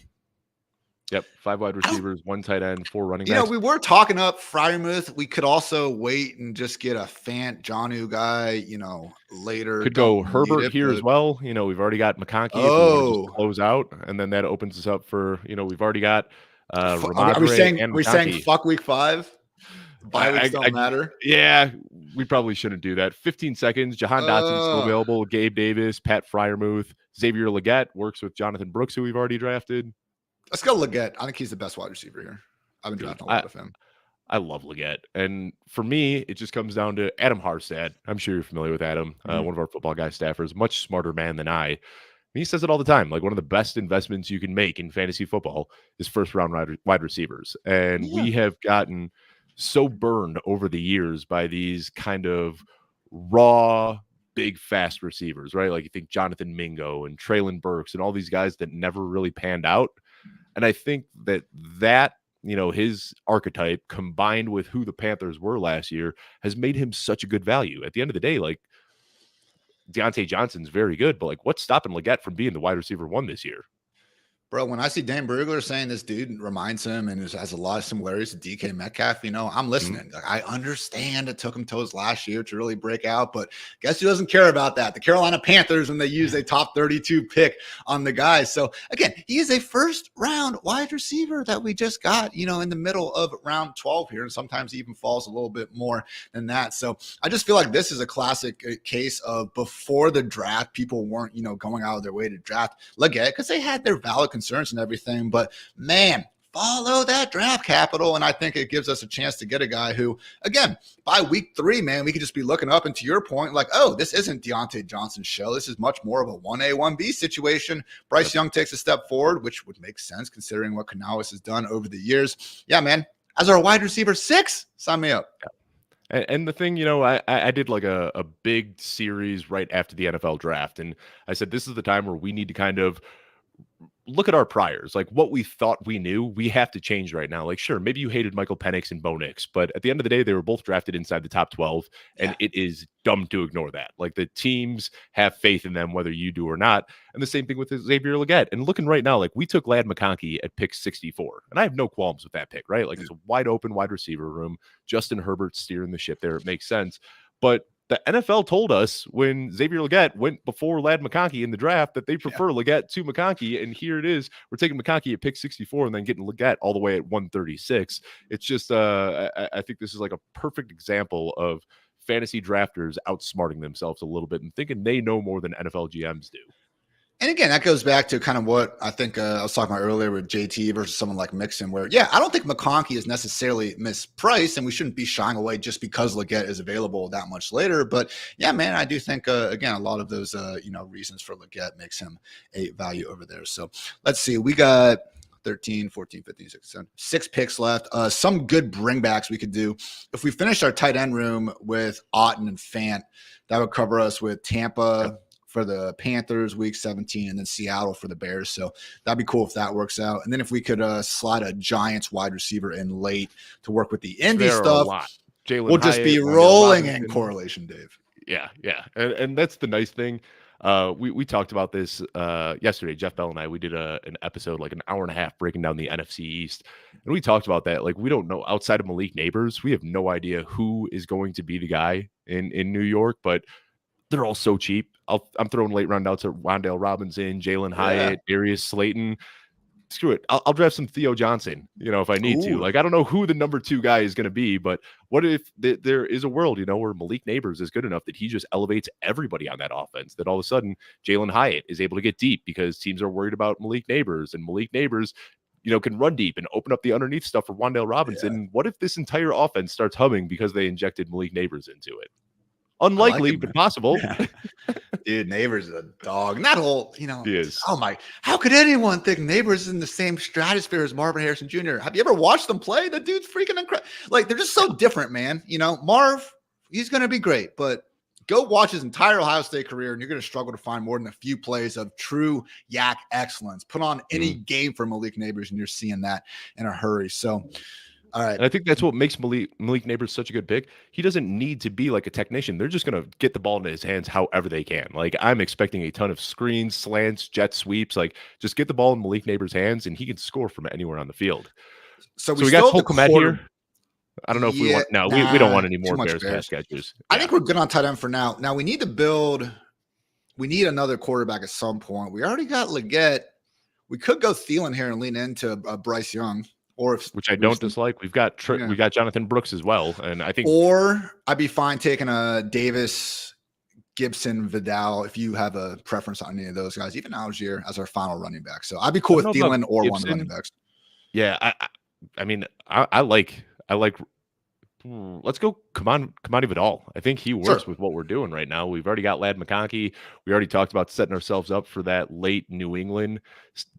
Yep, 5 wide receivers, 1 tight end, 4 running backs. We were talking up Freiermuth. We could also wait and just get a Fant Jonnu guy, later. Could go Herbert here as well. We've already got McConkey if we want to just close out, and then that opens us up for, we've already got Rhamondre. Are we saying fuck week 5? Bye weeks don't matter. Yeah, we probably shouldn't do that. 15 seconds. Jahan Dotson's still available. Gabe Davis, Pat Freiermuth, Xavier Legette works with Jonathan Brooks, who we've already drafted. Let's go Legette. I think he's the best wide receiver here. I've been drafting a lot of him. I love Legette. And for me, it just comes down to Adam Harstad. I'm sure you're familiar with Adam, one of our Football Guy staffers, much smarter man than I. And he says it all the time. Like, one of the best investments you can make in fantasy football is first-round wide receivers. And we have gotten so burned over the years by these kind of raw, big, fast receivers, right? Like, you think Jonathan Mingo and Traylon Burks and all these guys that never really panned out. And I think that his archetype combined with who the Panthers were last year has made him such a good value. At the end of the day, like, Deontay Johnson's very good, but like, what's stopping Legette from being the wide receiver 1 this year? Bro, when I see Dan Brugler saying this dude reminds him and has a lot of similarities to DK Metcalf, I'm listening. Like, I understand it took him till his last year to really break out, but guess who doesn't care about that? The Carolina Panthers, when they use a top 32 pick on the guy. So again, he is a first round wide receiver that we just got, in the middle of round 12 here. And sometimes he even falls a little bit more than that. So I just feel like this is a classic case of before the draft, people weren't, going out of their way to draft Legette because they had their valid concerns and everything, but man, follow that draft capital. And I think it gives us a chance to get a guy who, again, by week 3, man, we could just be looking up, and to your point, like, oh, this isn't Deontay Johnson's show. This is much more of a 1A, 1B situation. Bryce Young takes a step forward, which would make sense considering what Canales has done over the years. Yeah, man, as our wide receiver 6, sign me up. And the thing, I did like a big series right after the NFL draft, and I said, this is the time where we need to kind of look at our priors, like what we thought we knew. We have to change right now. Like, sure, maybe you hated Michael Penix and Bo Nix, but at the end of the day, they were both drafted inside the top 12, and it is dumb to ignore that. Like, the teams have faith in them, whether you do or not. And the same thing with Xavier Legette. And looking right now, like, we took Ladd McConkey at pick 64, and I have no qualms with that pick, right? Like, it's a wide open wide receiver room. Justin Herbert steering the ship there. It makes sense. But the NFL told us when Xavier Legette went before Ladd McConkey in the draft that they prefer Legette to McConkey. And here it is. We're taking McConkey at pick 64 and then getting Legette all the way at 136. It's just, I think this is like a perfect example of fantasy drafters outsmarting themselves a little bit and thinking they know more than NFL GMs do. And again, that goes back to kind of what I think I was talking about earlier with JT versus someone like Mixon, where, I don't think McConkey is necessarily mispriced, and we shouldn't be shying away just because Legette is available that much later. But yeah, man, I do think, again, a lot of those, reasons for Legette makes him a value over there. So let's see. We got 13, 14, 15, 16, 17, 6 picks left. Some good bringbacks we could do. If we finish our tight end room with Otton and Fant, that would cover us with Tampa for the Panthers week 17, and then Seattle for the Bears. So that'd be cool if that works out. And then if we could slide a Giants wide receiver in late to work with the Indy stuff, Jalen we'll just be rolling in correlation, Dave. Yeah. And that's the nice thing. We talked about this yesterday. Jeff Bell and I, we did an episode like an hour and a half breaking down the NFC East, and we talked about that. Like we don't know outside of Malik Neighbors, we have no idea who is going to be the guy in New York, but they're all so cheap. I'm throwing late round outs at Wan'Dale Robinson, Jalen Hyatt, Darius Slayton. Screw it. I'll draft some Theo Johnson, if I need to. Like, I don't know who the number 2 guy is going to be, but what if there is a world, where Malik Neighbors is good enough that he just elevates everybody on that offense, that all of a sudden Jalen Hyatt is able to get deep because teams are worried about Malik Neighbors, and Malik Neighbors, can run deep and open up the underneath stuff for Wan'Dale Robinson. Yeah. What if this entire offense starts humming because they injected Malik Neighbors into it? Unlikely, but possible. Yeah. Dude, Neighbors is a dog. Not whole, He is. Oh my! How could anyone think Neighbors is in the same stratosphere as Marvin Harrison Jr.? Have you ever watched them play? The dude's freaking incredible. Like they're just so different, man. Marv, he's gonna be great, but go watch his entire Ohio State career, and you're gonna struggle to find more than a few plays of true yak excellence. Put on any game for Malik Neighbors, and you're seeing that in a hurry. So. All right. And I think that's what makes Malik Neighbors such a good pick. He doesn't need to be like a technician. They're just going to get the ball into his hands however they can. Like I'm expecting a ton of screens, slants, jet sweeps. Like just get the ball in Malik Neighbors' hands and he can score from anywhere on the field. So we got Cole Kmet here. I don't know if we want. No, we don't want any more Bears pass catchers. I think we're good on tight end for now. Now we need to build. We need another quarterback at some point. We already got Legette. We could go Thielen here and lean into Bryce Young. Which I don't dislike. We got Jonathan Brooks as well, and I think. Or I'd be fine taking a Davis, Gibson, Vidal if you have a preference on any of those guys, even Algier as our final running back. So I'd be cool with Thielen or Gibson. One of the running backs. Yeah, I mean, I like. Let's go Kamani Vidal. I think he works with what we're doing right now. We've already got Ladd McConkey. We already talked about setting ourselves up for that late New England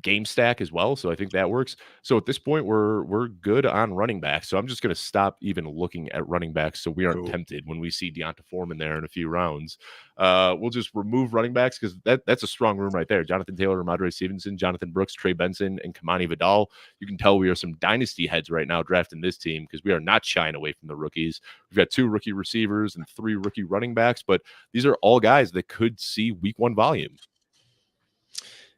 game stack as well. So I think that works. So at this point, we're good on running backs. So I'm just going to stop even looking at running backs so we aren't tempted when we see Deonta Foreman there in a few rounds. We'll just remove running backs because that's a strong room right there. Jonathan Taylor, Rhamondre Stevenson, Jonathan Brooks, Trey Benson, and Kamani Vidal. You can tell we are some dynasty heads right now drafting this team because we are not shying away from the rookies. We've got 2 rookie receivers and 3 rookie running backs, but these are all guys that could see week 1 volume.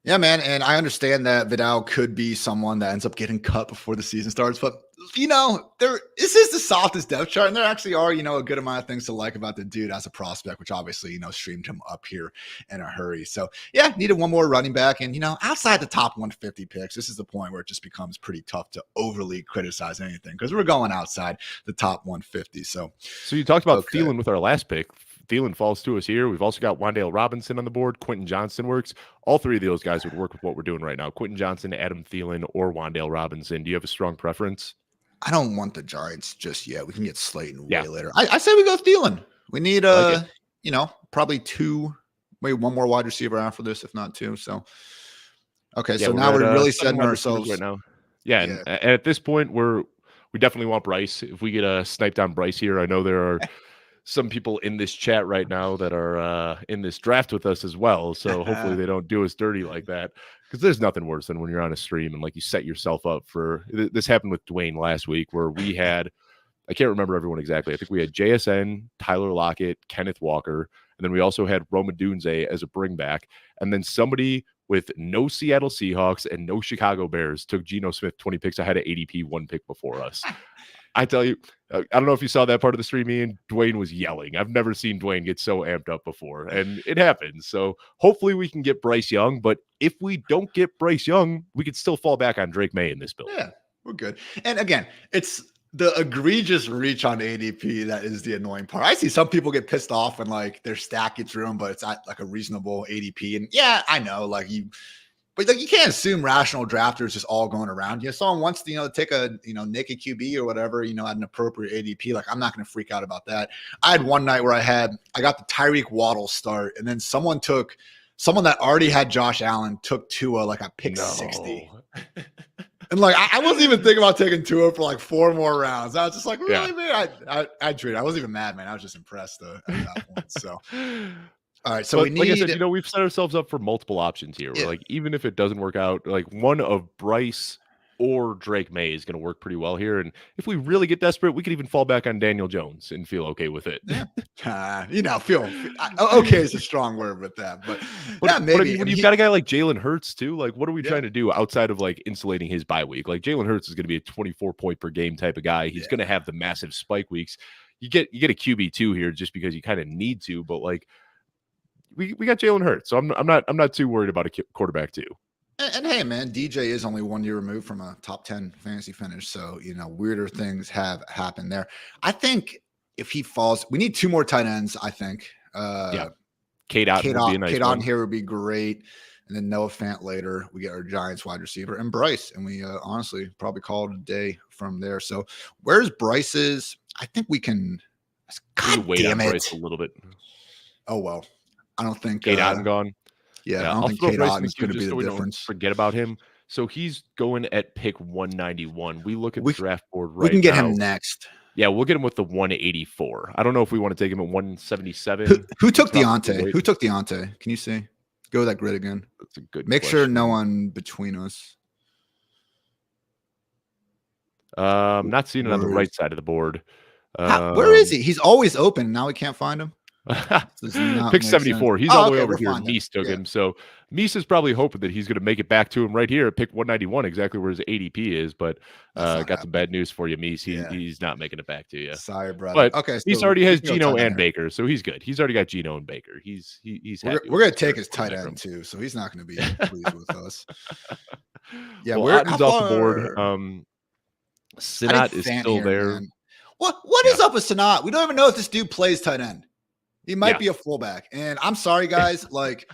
Yeah, man. And I understand that Vidal could be someone that ends up getting cut before the season starts. But, this is the softest depth chart. And there actually are, a good amount of things to like about the dude as a prospect, which obviously, streamed him up here in a hurry. So, yeah, needed one more running back. And, outside the top 150 picks, this is the point where it just becomes pretty tough to overly criticize anything because we're going outside the top 150. So you talked about Thielen with our last pick. Thielen falls to us here. We've also got Wan'Dale Robinson on the board. Quentin Johnson works. All 3 of those guys would work with what we're doing right now. Quentin Johnson, Adam Thielen, or Wan'Dale Robinson. Do you have a strong preference? I don't want the Giants just yet. We can get Slayton way later. I say we go Thielen. We need probably 2, maybe 1 more wide receiver after this, if not 2. So so now we're really setting ourselves right now. Yeah, and at this point we definitely want Bryce. If we get sniped on Bryce here, I know there are some people in this chat right now that are in this draft with us as well. So hopefully they don't do us dirty like that, because there's nothing worse than when you're on a stream and like you set yourself up for this. Happened with Dwayne last week where we had, I can't remember everyone exactly. I think we had JSN, Tyler Lockett, Kenneth Walker, and then we also had Roma Dunze as a bring back. And then somebody with no Seattle Seahawks and no Chicago Bears took Geno Smith 20 picks ahead of ADP 1 pick before us. I tell you, I don't know if you saw that part of the stream, Ian. Dwayne was yelling. I've never seen Dwayne get so amped up before, and it happens. So hopefully we can get Bryce Young, but if we don't get Bryce Young, we could still fall back on Drake May in this build. Yeah, we're good. And again, it's the egregious reach on ADP that is the annoying part. I see some people get pissed off when like their stack gets ruined, but it's at like a reasonable ADP. And yeah, I know, but like you can't assume rational drafters just all going around. Someone wants to, take a, naked QB or whatever, at an appropriate ADP. Like I'm not going to freak out about that. I had one night where I got the Tyreek Waddle start, and then someone that already had Josh Allen took Tua like a pick 60. And like I wasn't even thinking about taking Tua for like 4 more rounds. I was just like, really, man? I treated. I wasn't even mad, man. I was just impressed at that point. So. All right, so we need. Like I said, we've set ourselves up for multiple options here. Yeah. Like even if it doesn't work out, like one of Bryce, or Drake May is going to work pretty well here. And if we really get desperate, we could even fall back on Daniel Jones and feel okay with it. Yeah. Feel okay is a strong word with that, but yeah, maybe. But I mean, when you've got a guy like Jalen Hurts too, like what are we trying to do outside of like insulating his bye week? Like Jalen Hurts is going to be a 24 point per game type of guy. He's going to have the massive spike weeks. You get a QB2 here just because you kind of need to, but like we got Jalen Hurts, so I'm not too worried about a quarterback too. And hey, man, DJ is only 1 year removed from a top 10 fantasy finish. So, weirder things have happened there. I think if he falls, we need 2 more tight ends, I think. Cade Otton here would be great. And then Noah Fant later. We get our Giants wide receiver and Bryce. And we honestly probably call it a day from there. So where's Bryce's? I think we can. God damn it. Bryce a little bit. Oh, well. I don't think. Cade Otton gone. Yeah, I don't think Cade Otton is going to be the difference. Forget about him. So he's going at pick 191. We look at the draft board right now. We can get him next. Yeah, we'll get him with the 184. I don't know if we want to take him at 177. Who took Deontay? Who took Deontay? Can you see? Go with that grid again. That's a good Make sure no one between us. Not seeing it on the right side of the board. Where is he? He's always open. Now we can't find him. Pick 74. He's all the way over here. Meese took him. So Meese is probably hoping that he's going to make it back to him right here at pick 191, exactly where his ADP is. But got some bad news for you, Meese. He's not making it back to you. Sorry, brother. But okay, so Meese already has Geno and Baker, so he's good. He's already got Geno and Baker. He's We're going to take his tight end too, so he's not going to be pleased with us. Yeah, well, Otton's off the board. Sinat is still there. Man. What is up with Sinat? We don't even know if this dude plays tight end. He might be a fullback. And I'm sorry, guys. Like,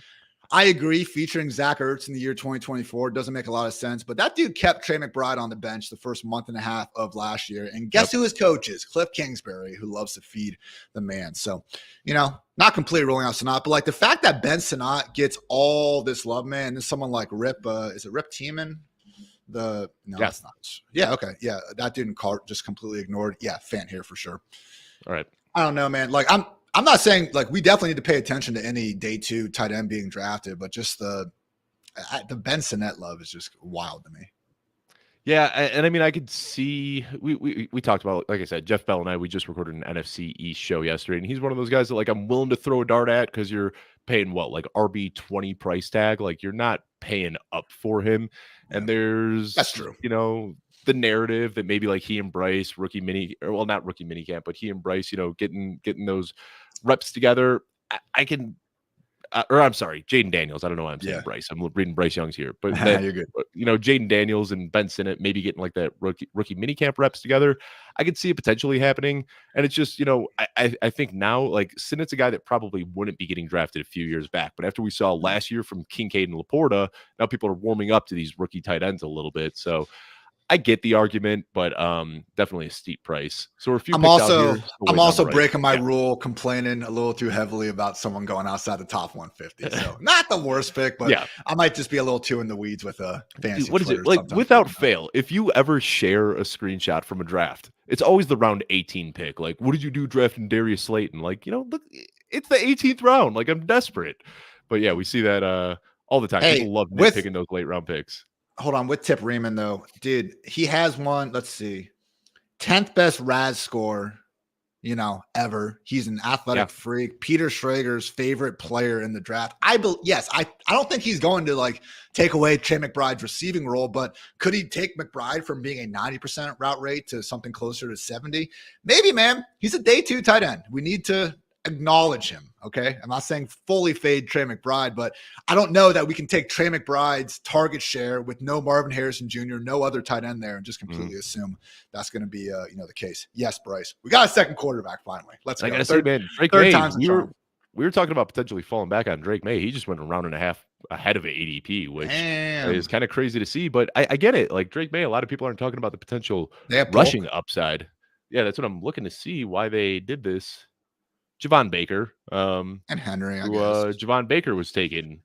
I agree, featuring Zach Ertz in the year 2024 doesn't make a lot of sense. But that dude kept Trey McBride on the bench the first month and a half of last year. And guess who his coach is? Cliff Kingsbury, who loves to feed the man. So, not completely rolling out Sinat. But, like, the fact that Ben Sinat gets all this love, man, and someone like Rip, is it Rip Tiemann? That's not. Yeah, okay. Yeah, that dude in Cart just completely ignored. Yeah, Fant here for sure. All right. I don't know, man. Like, I'm not saying like we definitely need to pay attention to any day 2 tight end being drafted, but just the Ben Sinnett love is just wild to me. Yeah, and I mean I could see we talked about, like I said, Jeff Bell and I, we just recorded an NFC East show yesterday, and he's one of those guys that like I'm willing to throw a dart at because you're paying like RB20 price tag, like you're not paying up for him, and that's true. The narrative that maybe like he and Bryce not rookie mini camp, but he and Bryce, getting those reps together. I'm sorry, Jaden Daniels. I don't know why I'm saying Bryce. I'm reading Bryce Young's here, but you're good. Jaden Daniels and Ben Sinnott maybe getting like that rookie mini camp reps together. I could see it potentially happening, and it's just I think now like Sinnott's a guy that probably wouldn't be getting drafted a few years back, but after we saw last year from Kincaid and Laporta, now people are warming up to these rookie tight ends a little bit. So I get the argument, but definitely a steep price. So we're a few. I'm also breaking my rule, complaining a little too heavily about someone going outside the top 150. So not the worst pick, but I might just be a little too in the weeds with a fantasy. What is it like? Without fail, if you ever share a screenshot from a draft, it's always the round 18 pick. Like, what did you do drafting Darius Slayton? Like, look, it's the 18th round. Like, I'm desperate, but yeah, we see that all the time. People love nitpicking those late round picks. Hold on, with Tip Riemann though, dude, he has one. Let's see, 10th best RAS score, ever. He's an athletic freak. Peter Schrager's favorite player in the draft. I don't think he's going to like take away Trey McBride's receiving role, but could he take McBride from being a 90% route rate to something closer to 70? Maybe, man. He's a day 2 tight end. We need to acknowledge him. Okay. I'm not saying fully fade Trey McBride, but I don't know that we can take Trey McBride's target share with no Marvin Harrison Jr., no other tight end there, and just completely assume that's going to be, the case. Yes, Bryce, we got a second quarterback finally. Let's go. I gotta say, man, Drake May, we were talking about potentially falling back on Drake May. He just went a round and a half ahead of ADP, which is kind of crazy to see, but I get it. Like Drake May, a lot of people aren't talking about the potential rushing upside. Yeah. That's what I'm looking to see why they did this. Javon Baker and Henry, I guess. Javon Baker was taken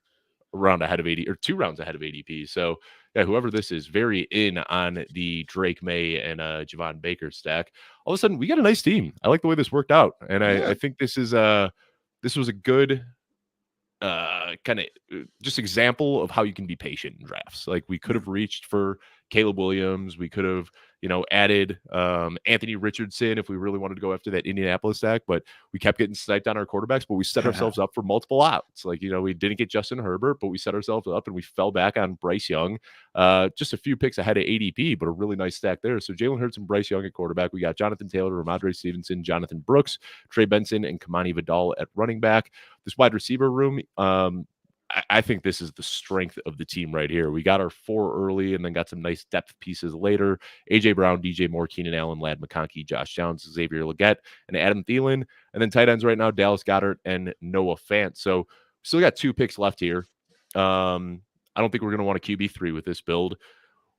a round ahead of 2 rounds ahead of ADP. So yeah, whoever this is, very in on the Drake May and Javon Baker stack. All of a sudden, we got a nice team. I like the way this worked out, and I think this was a good kind of just example of how you can be patient in drafts. Like we could have reached for Caleb Williams. We could have, added Anthony Richardson if we really wanted to go after that Indianapolis stack, but we kept getting sniped on our quarterbacks, but we set ourselves up for multiple outs. Like, we didn't get Justin Herbert, but we set ourselves up and we fell back on Bryce Young. Just a few picks ahead of ADP, but a really nice stack there. So Jalen Hurts and Bryce Young at quarterback. We got Jonathan Taylor, Rhamondre Stevenson, Jonathan Brooks, Trey Benson, and Kamani Vidal at running back. This wide receiver room, I think this is the strength of the team right here. We got our 4 early and then got some nice depth pieces later. A.J. Brown, DJ Moore, Keenan Allen, Ladd McConkey, Josh Downs, Xavier Legette, and Adam Thielen. And then tight ends right now, Dallas Goedert and Noah Fant. So we still got 2 picks left here. I don't think we're going to want a QB3 with this build.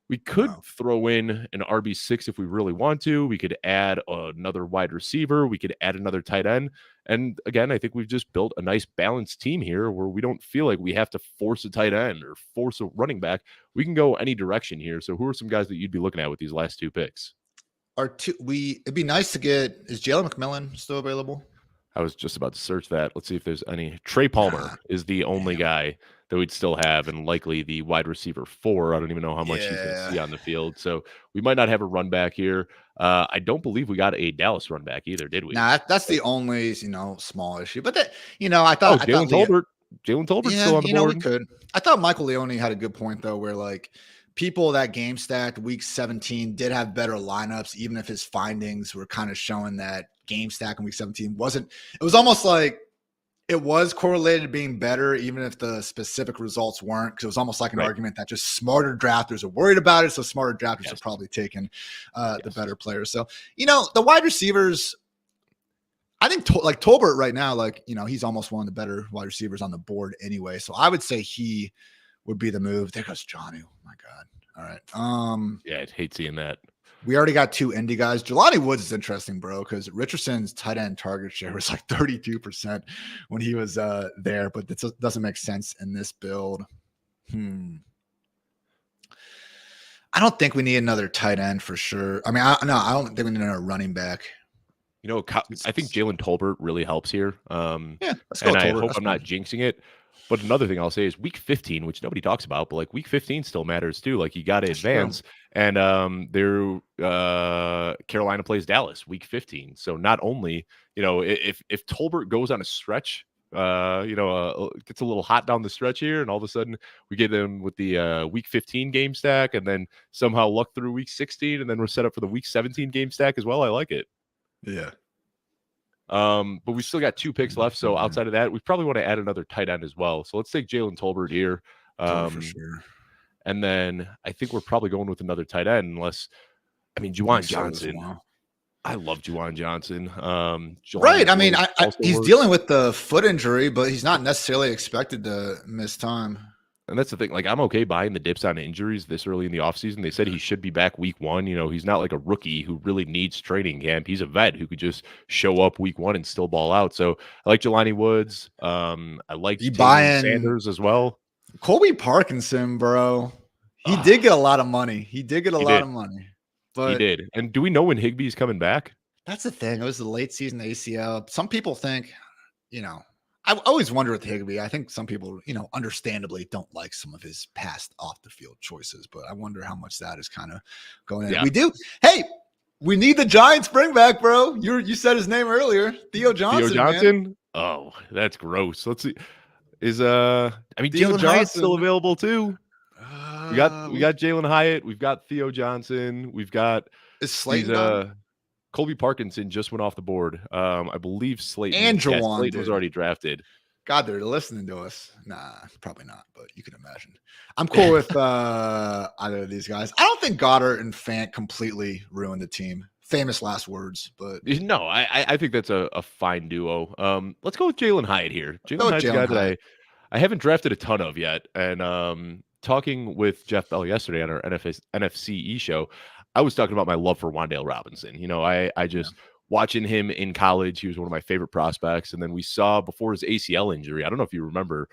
We could throw in an RB6 if we really want to. We could add another wide receiver. We could add another tight end. And again, I think we've just built a nice balanced team here where we don't feel like we have to force a tight end or force a running back. We can go any direction here. So who are some guys that you'd be looking at with these last 2 picks? It'd be nice to get, is Jalen McMillan still available? I was just about to search that. Let's see if there's any. Trey Palmer is the only guy that we'd still have, and likely the wide receiver 4. I don't even know how much he's going to see on the field. So we might not have a run back here. I don't believe we got a Dallas run back either, did we? Nah, that's the only, small issue. But I thought Jalen Tolbert. Jalen Tolbert's still on the board. We could. I thought Michael Leone had a good point though, where like people that game stacked week 17 did have better lineups, even if his findings were kind of showing that game stack in week 17 wasn't. It was almost like it was correlated to being better, even if the specific results weren't, because it was almost like an argument that just smarter drafters are worried about it. So smarter drafters are probably taking the better players. So, the wide receivers, I think like Tolbert right now, like, he's almost one of the better wide receivers on the board anyway. So I would say he would be the move. There goes Johnny. Oh my God. All right. Yeah, I'd hate seeing that. We already got 2 indie guys. Jelani Woods is interesting, bro, because Richardson's tight end target share was like 32% when he was there, but this doesn't make sense in this build. I don't think we need another tight end for sure. I mean, I don't think we need another running back. I think Jalen Tolbert really helps here. Let's go and Tolbert. I hope I'm not jinxing it. But another thing I'll say is week 15, which nobody talks about, but like week 15 still matters too. Like you got to advance, and Carolina plays Dallas week 15. So not only if Tolbert goes on a stretch, gets a little hot down the stretch here, and all of a sudden we get in with the week 15 game stack, and then somehow luck through week 16, and then we're set up for the week 17 game stack as well. I like it. Yeah. But we still got 2 picks left. So outside of that, we probably want to add another tight end as well. So let's take Jalen Tolbert here. For sure. And then I think we're probably going with another tight end, Juwan Johnson. I love Juwan Johnson. Right. I mean, he's dealing with the foot injury, but he's not necessarily expected to miss time. And that's the thing. Like, I'm okay buying the dips on injuries this early in the offseason. They said he should be back week 1. He's not like a rookie who really needs training camp. He's a vet who could just show up week 1 and still ball out. So I like Jelani Woods. I like Sanders as well. Colby Parkinson, bro. He did get a lot of money. But he did. And do we know when Higbee's coming back? That's the thing. It was the late season ACL. Some people think, I always wonder with Higbee. I think some people, understandably don't like some of his past off the field choices, but I wonder how much that is kind of going in. Yeah. We do. Hey, we need the Giants bring back, bro. You said his name earlier. Theo Johnson. Man. Oh, that's gross. Let's see. Jalen Hyatt's still available too. We got Jalen Hyatt. We've got Theo Johnson. We've got Colby Parkinson just went off the board. I believe Slayton was already drafted. God, they're listening to us. Nah, probably not, but you can imagine. I'm cool with either of these guys. I don't think Goddard and Fant completely ruined the team. Famous last words, but no, I think that's a fine duo. Let's go with Jalen Hyatt here. Jalen Hyatt's a guy that I haven't drafted a ton of yet, and talking with Jeff Bell yesterday on our NFCE show, I was talking about my love for Wan'Dale Robinson. I just watching him in college, he was one of my favorite prospects. And then we saw before his ACL injury, I don't know if you remember,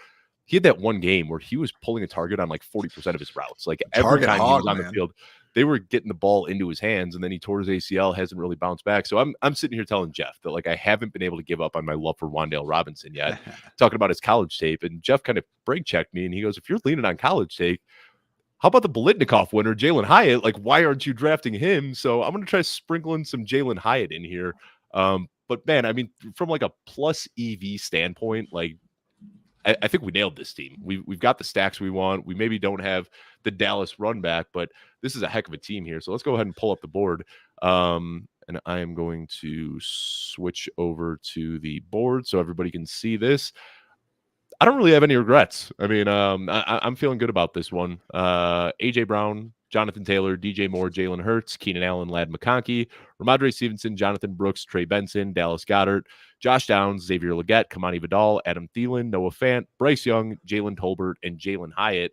he had that one game where he was pulling a target on like 40% of his routes. Like every time he was on the field, they were getting the ball into his hands, and then he tore his ACL, hasn't really bounced back. So I'm sitting here telling Jeff that like I haven't been able to give up on my love for Wan'Dale Robinson yet. Talking about his college tape, and Jeff kind of break checked me, and he goes, "If you're leaning on college tape, how about the Bolitnikov winner, Jalen Hyatt? Like, why aren't you drafting him? So I'm going to try sprinkling some Jalen Hyatt in here. But man, I mean, from like a plus EV standpoint, like I think we nailed this team. We've got the stacks we want. We maybe don't have the Dallas run back, but this is a heck of a team here. So let's go ahead and pull up the board. And I am going to switch over to the board so everybody can see this. I don't really have any regrets. I mean, I'm feeling good about this one. AJ Brown, Jonathan Taylor, DJ Moore, Jalen Hurts, Keenan Allen, Lad McConkey, Rhamondre Stevenson, Jonathan Brooks, Trey Benson, Dallas Goedert, Josh Downs, Xavier Legette, Kamani Vidal, Adam Thielen, Noah Fant, Bryce Young, Jalen Tolbert, and Jalen Hyatt.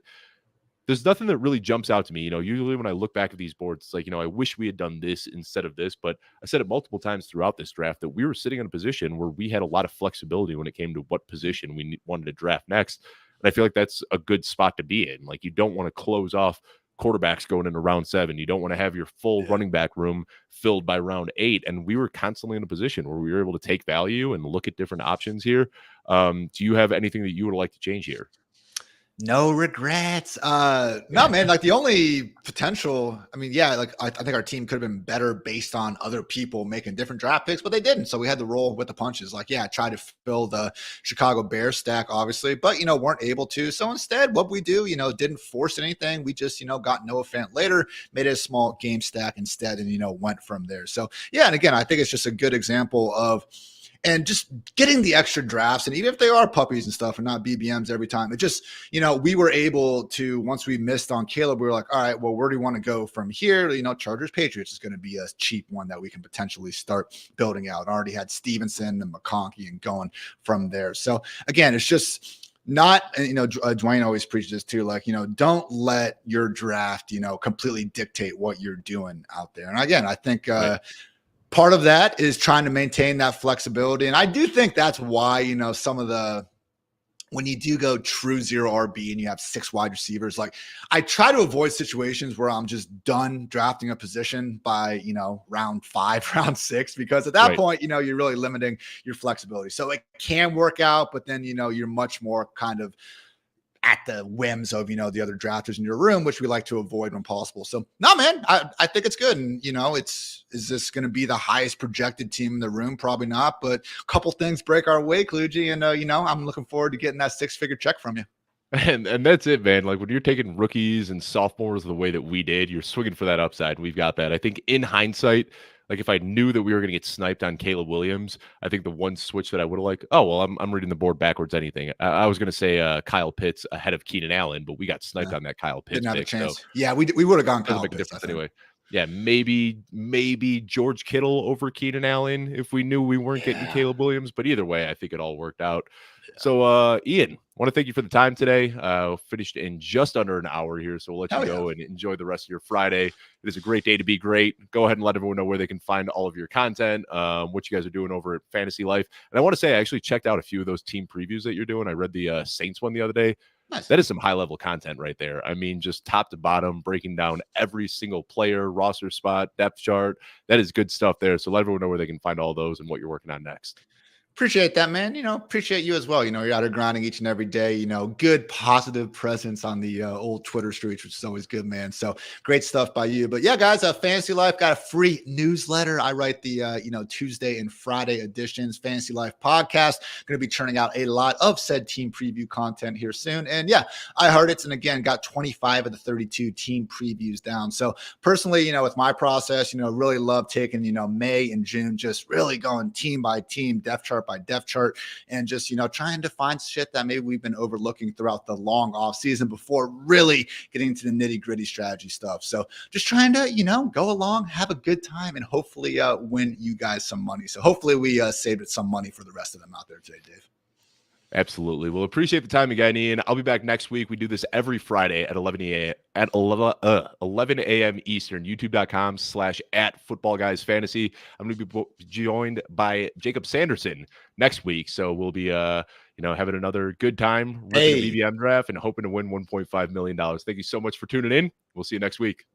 There's nothing that really jumps out to me. Usually when I look back at these boards, it's like, I wish we had done this instead of this. But I said it multiple times throughout this draft that we were sitting in a position where we had a lot of flexibility when it came to what position we wanted to draft next. And I feel like that's a good spot to be in. Like, you don't want to close off quarterbacks going into round 7. You don't want to have your full running back room filled by round 8. And we were constantly in a position where we were able to take value and look at different options here. Do you have anything that you would like to change here? No regrets. No, man, like the only potential, I mean, yeah, like I think our team could have been better based on other people making different draft picks, but they didn't. So we had to roll with the punches. Like, yeah, I tried to fill the Chicago Bears stack, obviously, but, weren't able to. So instead, what we do, didn't force anything. We just, got Noah Fant later, made it a small game stack instead, and, went from there. So, yeah, and again, I think it's just a good example of, and just getting the extra drafts, and even if they are puppies and stuff and not BBMs every time, it just, we were able to, once we missed on Caleb, we were like, all right, well, where do we want to go from here? Chargers Patriots is going to be a cheap one that we can potentially start building out. I already had Stevenson and McConkey and going from there. So again, it's just not, Dwayne always preaches this too, like, don't let your draft, completely dictate what you're doing out there. And again, I think, part of that is trying to maintain that flexibility. And I do think that's why, some of when you do go true zero RB and you have 6 wide receivers, like I try to avoid situations where I'm just done drafting a position by, round 5, round 6, because at that point, you're really limiting your flexibility. So it can work out, but then, you're much more kind of at the whims of, the other drafters in your room, which we like to avoid when possible. So no, man, I think it's good. And, is this going to be the highest projected team in the room? Probably not, but a couple things break our way, Kluge. And, I'm looking forward to getting that 6-figure check from you. And that's it, man. Like, when you're taking rookies and sophomores the way that we did, you're swinging for that upside. We've got that. I think in hindsight, like if I knew that we were going to get sniped on Caleb Williams, I think the one switch that I would have liked, I'm reading the board backwards anything. I was going to say Kyle Pitts ahead of Keenan Allen, but we got sniped on that Kyle Pitts. Didn't have pick, a chance. So yeah, we would have gone Kyle make a Pitts, difference anyway. Yeah, maybe George Kittle over Keenan Allen if we knew we weren't getting Caleb Williams. But either way, I think it all worked out. Yeah. So, Ian, I want to thank you for the time today. Finished in just under an hour here, so we'll let you go and enjoy the rest of your Friday. It is a great day to be great. Go ahead and let everyone know where they can find all of your content, what you guys are doing over at Fantasy Life. And I want to say I actually checked out a few of those team previews that you're doing. I read the Saints one the other day. Nice. That is some high-level content right there. I mean, just top to bottom, breaking down every single player, roster spot, depth chart. That is good stuff there. So let everyone know where they can find all those and what you're working on next. Appreciate that, man. Appreciate you as well. You're out here grinding each and every day, good positive presence on the old Twitter streets, which is always good, man. So great stuff by you. But yeah, guys, Fantasy Life got a free newsletter. I write the, Tuesday and Friday editions, Fantasy Life podcast. Going to be churning out a lot of said team preview content here soon. And yeah, Ian Hartitz, and again, got 25 of the 32 team previews down. So personally, with my process, really love taking, May and June, just really going team by team, depth chart by depth chart, and just trying to find shit that maybe we've been overlooking throughout the long off season before really getting into the nitty gritty strategy stuff. So just trying to go along, have a good time, and hopefully win you guys some money. So hopefully we saved some money for the rest of them out there today, Dave. Absolutely. Well, appreciate the time again, Ian. I'll be back next week. We do this every Friday at 11 a.m. Eastern, youtube.com/@footballguysfantasy. I'm going to be joined by Jacob Sanderson next week. So we'll be, having another good time ripping the BBM draft and hoping to win $1.5 million. Thank you so much for tuning in. We'll see you next week.